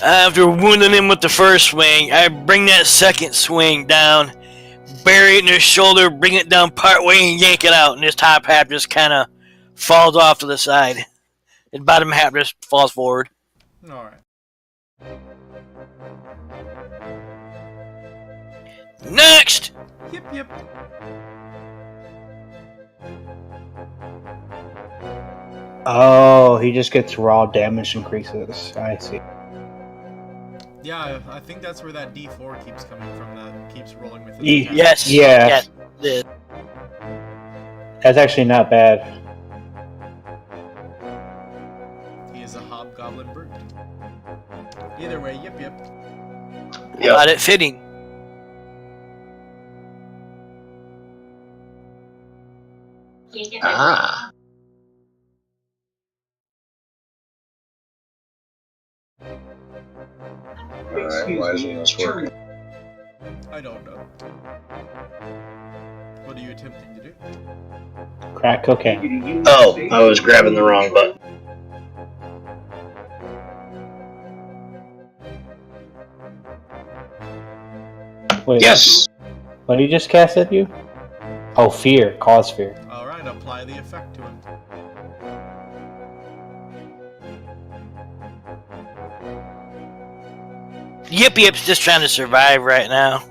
After wounding him with the first swing, I bring that second swing down, bury it in his shoulder, bring it down part way, and yank it out, and his top half just kind of falls off to the side. His bottom half just falls forward. Alright. Next! Yep. Oh, he just gets raw damage increases. I see. Yeah, I think that's where that D4 keeps coming from. That keeps rolling with it. Yes. Yeah. Yes. That's actually not bad. He is a hobgoblin brute. Either way, yep. Got it fitting. Ah. Alright, why isn't this working? I don't know. What are you attempting to do? Crack cocaine. Oh, I was grabbing the wrong button. Wait, Yes! what did he just cast at you? Oh, fear. Cause fear. Alright, apply the effect to him. Yip's just trying to survive right now.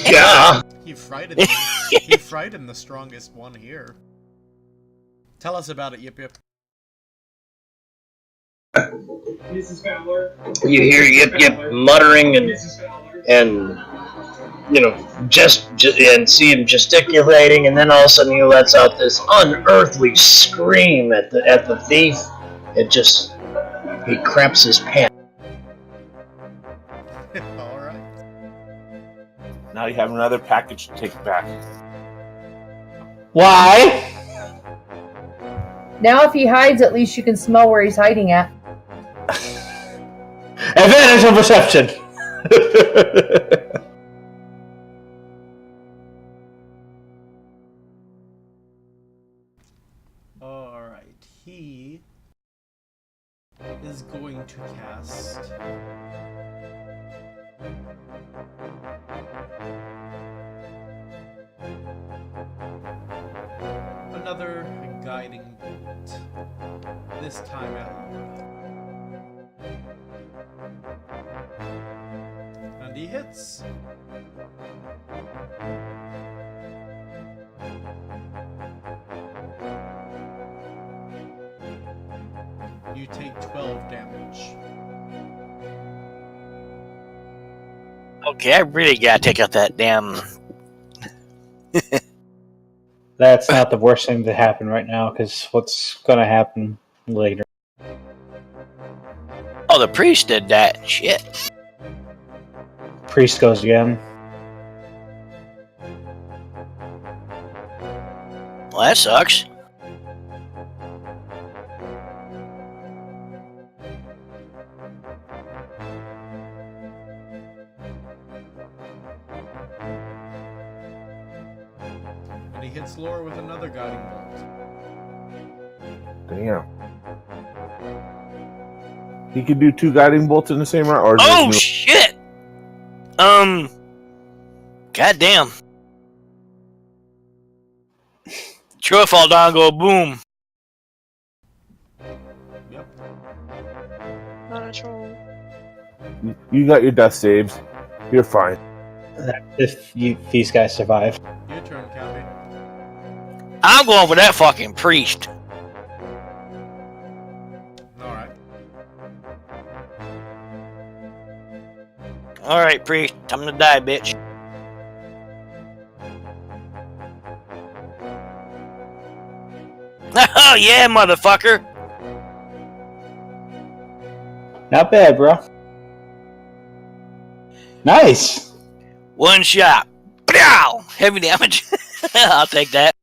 Yeah! He frightened him. He frightened the strongest one here. Tell us about it, Yip. Mrs. Fowler. You hear Yip muttering and you know, just and see him gesticulating, and then all of a sudden he lets out this unearthly scream at the thief. He craps his pants. Alright. Now you have another package to take back. Why? Now if he hides, at least you can smell where he's hiding at. Advantage on perception. Alright, he is going to cast another guiding bolt. This time at Lord. And he hits. You take 12 damage. Okay, I really gotta take out that damn. That's not the worst thing to happen right now, because what's going to happen later? Oh, the priest did that. Shit. Priest goes again. Well, that sucks. And he hits Laura with another guiding bolt. Damn. He could do 2 guiding bolts in the same round, or Oh shit! Goddamn. Sure, fall down, go boom. Yep. Not a troll. You got your death saves. You're fine. If these guys survive. Your turn, Cappy. I'm going for that fucking priest. Alright. Alright, priest. Time to die, bitch. Oh yeah, motherfucker. Not bad, bro. Nice. One shot. Pow! Heavy damage. I'll take that.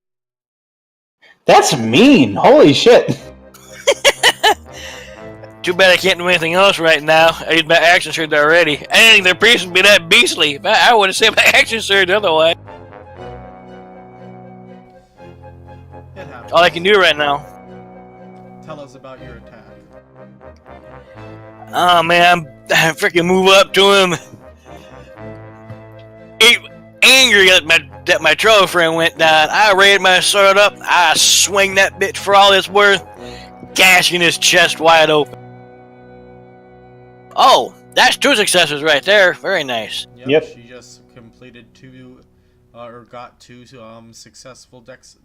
That's mean. Holy shit. Too bad I can't do anything else right now. I used my action surge already. I didn't think the priest would be that beastly. I would have saved my action surge otherwise. It happens. All I can do right now. Tell us about your attack. Oh man, I freaking move up to him. Angry that my troll friend went down. I raised my sword up. I swing that bitch for all it's worth, gashing his chest wide open. Oh, that's 2 successes right there. Very nice. Yep. Yep. She just completed 2, or got 2 successful death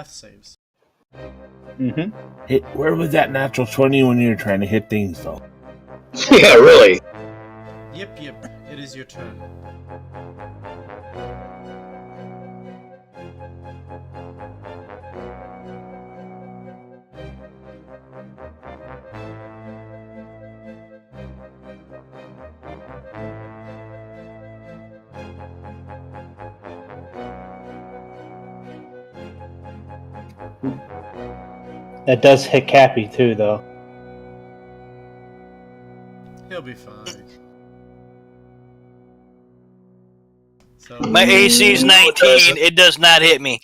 saves. Mm-hmm. Hey, where was that natural 20 when you were trying to hit things, though? Yeah, really. Yep. It is your turn. That does hit Cappy too, though. He'll be fine. So My AC is 19. It does not hit me.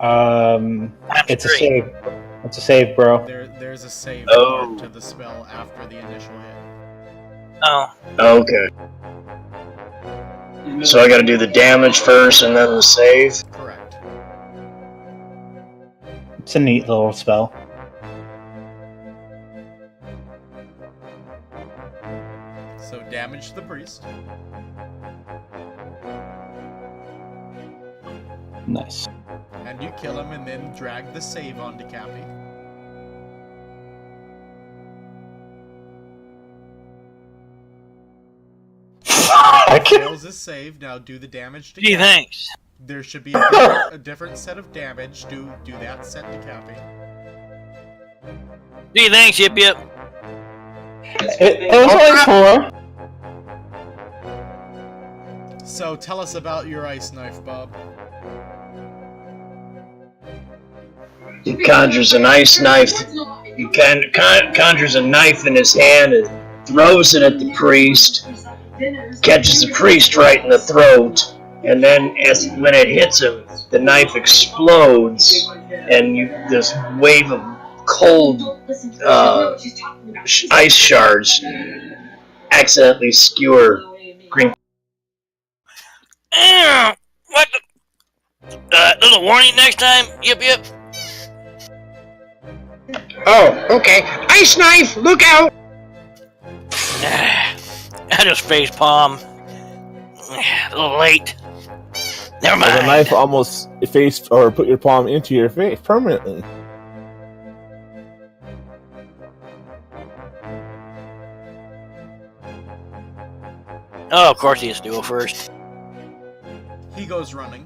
It's a save. It's a save, bro. there's a save Oh. part to the spell after the initial hit. Oh. Okay. So I gotta do the damage first and then the save? Correct. It's a neat little spell. So damage the priest. Nice. And you kill him and then drag the save onto Cappy. Fails his save. Now do the damage to Gee, Cappy. thanks. There should be a different set of damage. Do that set to Cappy. Gee, thanks, yip. It was only 4. So tell us about your ice knife, Bob. He conjures an ice knife. He conjures a knife in his hand and throws it at the priest. Catches the priest right in the throat. And then when it hits him, the knife explodes. And this wave of cold ice shards accidentally skewer Green. What the? There's a warning next time? Yip. Oh, okay. Ice knife, look out! I just face palm. A little late. Never mind. The knife almost effaced or put your palm into your face permanently. Oh, of course he has to go first. He goes running.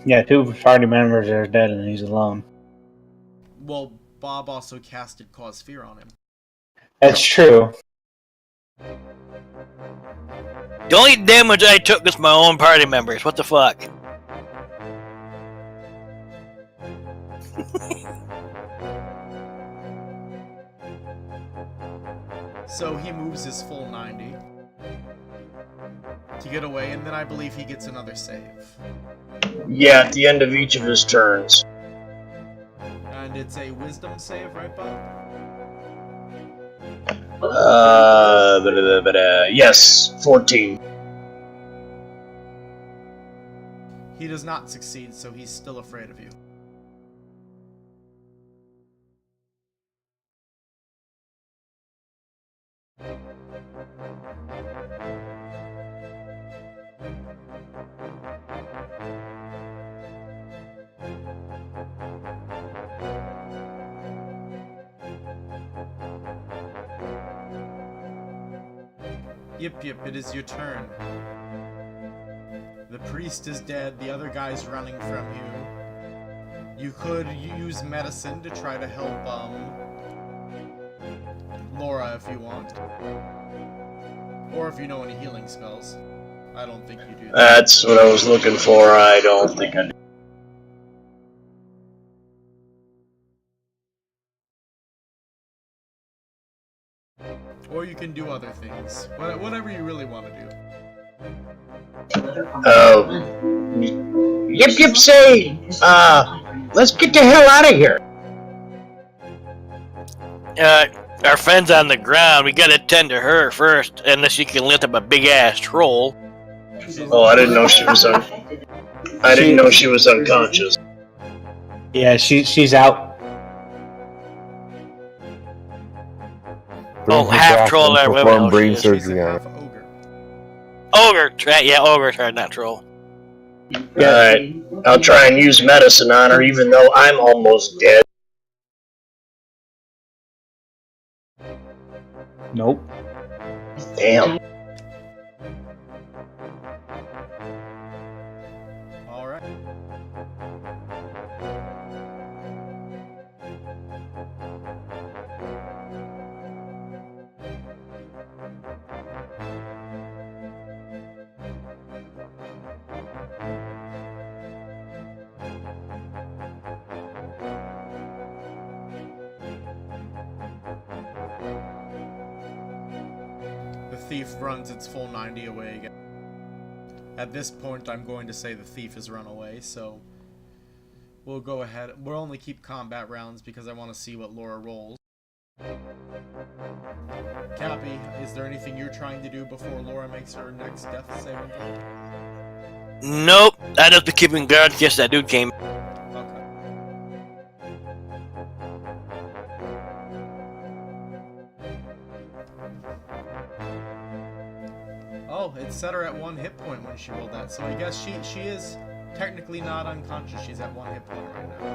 Yeah, 2 party members are dead and he's alone. Well, Bob also casted Cause Fear on him. That's true. The only damage I took was my own party members. What the fuck? So he moves his full 90. to get away, and then I believe he gets another save. Yeah, at the end of each of his turns. And it's a wisdom save, right, bud? Yes, 14. He does not succeed, so he's still afraid of you. Yip, it is your turn. The priest is dead, the other guy's running from you. You could use medicine to try to help, Laura if you want. Or if you know any healing spells. I don't think you do that. That's what I was looking for. I don't think I do. Or you can do other things. Whatever you really want to do. Yip say, let's get the hell out of here. Our friend's on the ground. We gotta tend to her first, unless she can lift up a big ass troll. Oh, I didn't know she was I didn't know she was unconscious. Yeah, she's out. Bring her half back troll and there, perform whatever brain she is. She's a surgery on half it. ogre. Ogre, sorry, not troll. Alright, I'll try and use medicine on her even though I'm almost dead. Nope. Damn. Alright. The thief runs its full 90 away again. At this point, I'm going to say the thief has run away, so we'll go ahead. We'll only keep combat rounds because I want to see what Laura rolls. Cappy, is there anything you're trying to do before Laura makes her next death saving throw? Nope, I just be keeping guard in case that dude came. Okay. Oh, it set her at 1 hit point when she rolled that, so I guess she is technically not unconscious. She's at 1 hit point right now.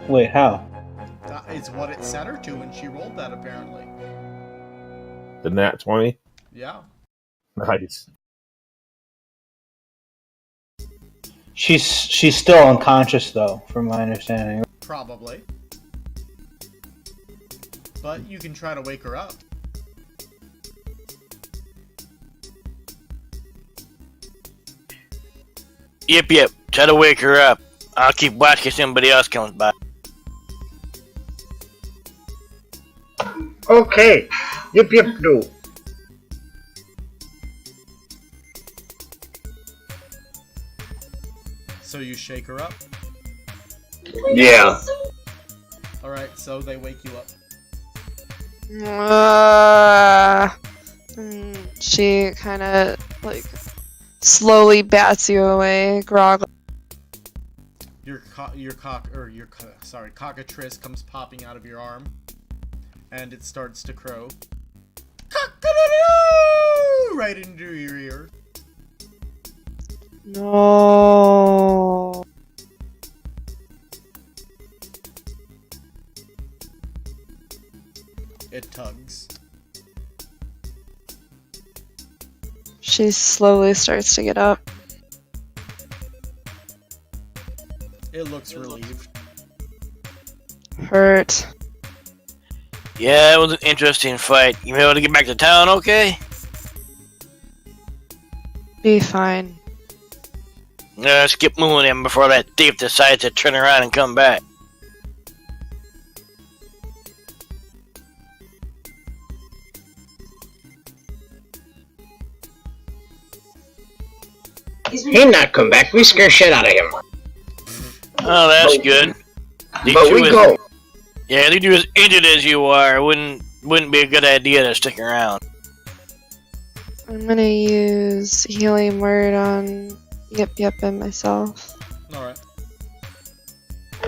Wait, how? It's what it set her to when she rolled that, apparently. The nat 20. Yeah. Nice. She's still unconscious though, from my understanding. Probably. But you can try to wake her up. Yep, try to wake her up. I'll keep watching if somebody else comes by. Okay. Yip do. So you shake her up. Yeah. Alright, so they wake you up. She kind of like slowly bats you away, grog. Your cockatrice comes popping out of your arm, and it starts to crow. Cock-a-doodle-doo! Right into your ear. No. It tugs. She slowly starts to get up. It looks relieved. Hurt. Yeah, it was an interesting fight. You able to get back to town, okay? Be fine. Let's keep moving him before that thief decides to turn around and come back. He not come back. We scare shit out of him. Oh, that's good. But we go. Yeah, you do as injured as you are. Wouldn't be a good idea to stick around. I'm gonna use healing word on Yep and myself. Alright.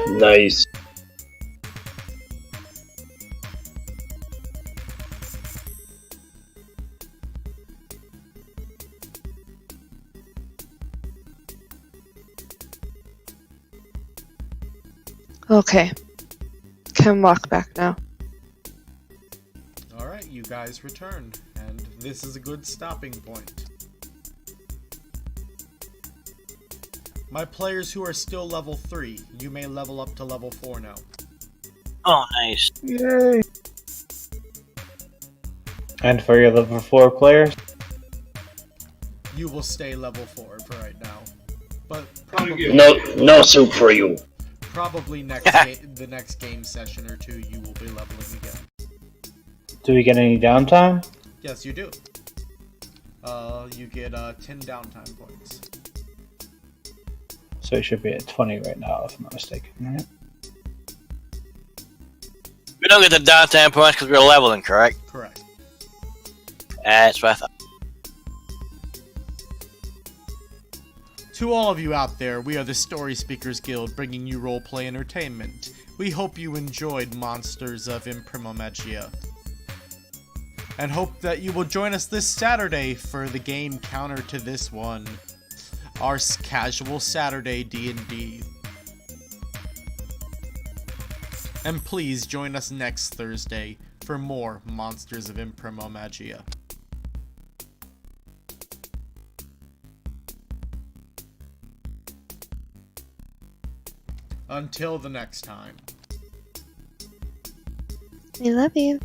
Nice. Okay. Can walk back now. Alright, you guys returned, and this is a good stopping point. My players who are still level 3, you may level up to level 4 now. Oh, nice. Yay! And for your level 4 players? You will stay level 4 for right now. But No soup for you. probably the next game session or 2 you will be leveling again. Do we get any downtime? Yes, you do. You get 10 downtime points. So it should be at 20 right now, if I'm not mistaken. Right? We don't get the downtime points because we're leveling, correct? Correct. That's what I thought. To all of you out there, we are the Storyspeakers Guild, bringing you roleplay entertainment. We hope you enjoyed Monsters of Magia, and hope that you will join us this Saturday for the game counter to this one, our Casual Saturday D&D. And please join us next Thursday for more Monsters of Magia. Until the next time. I love you.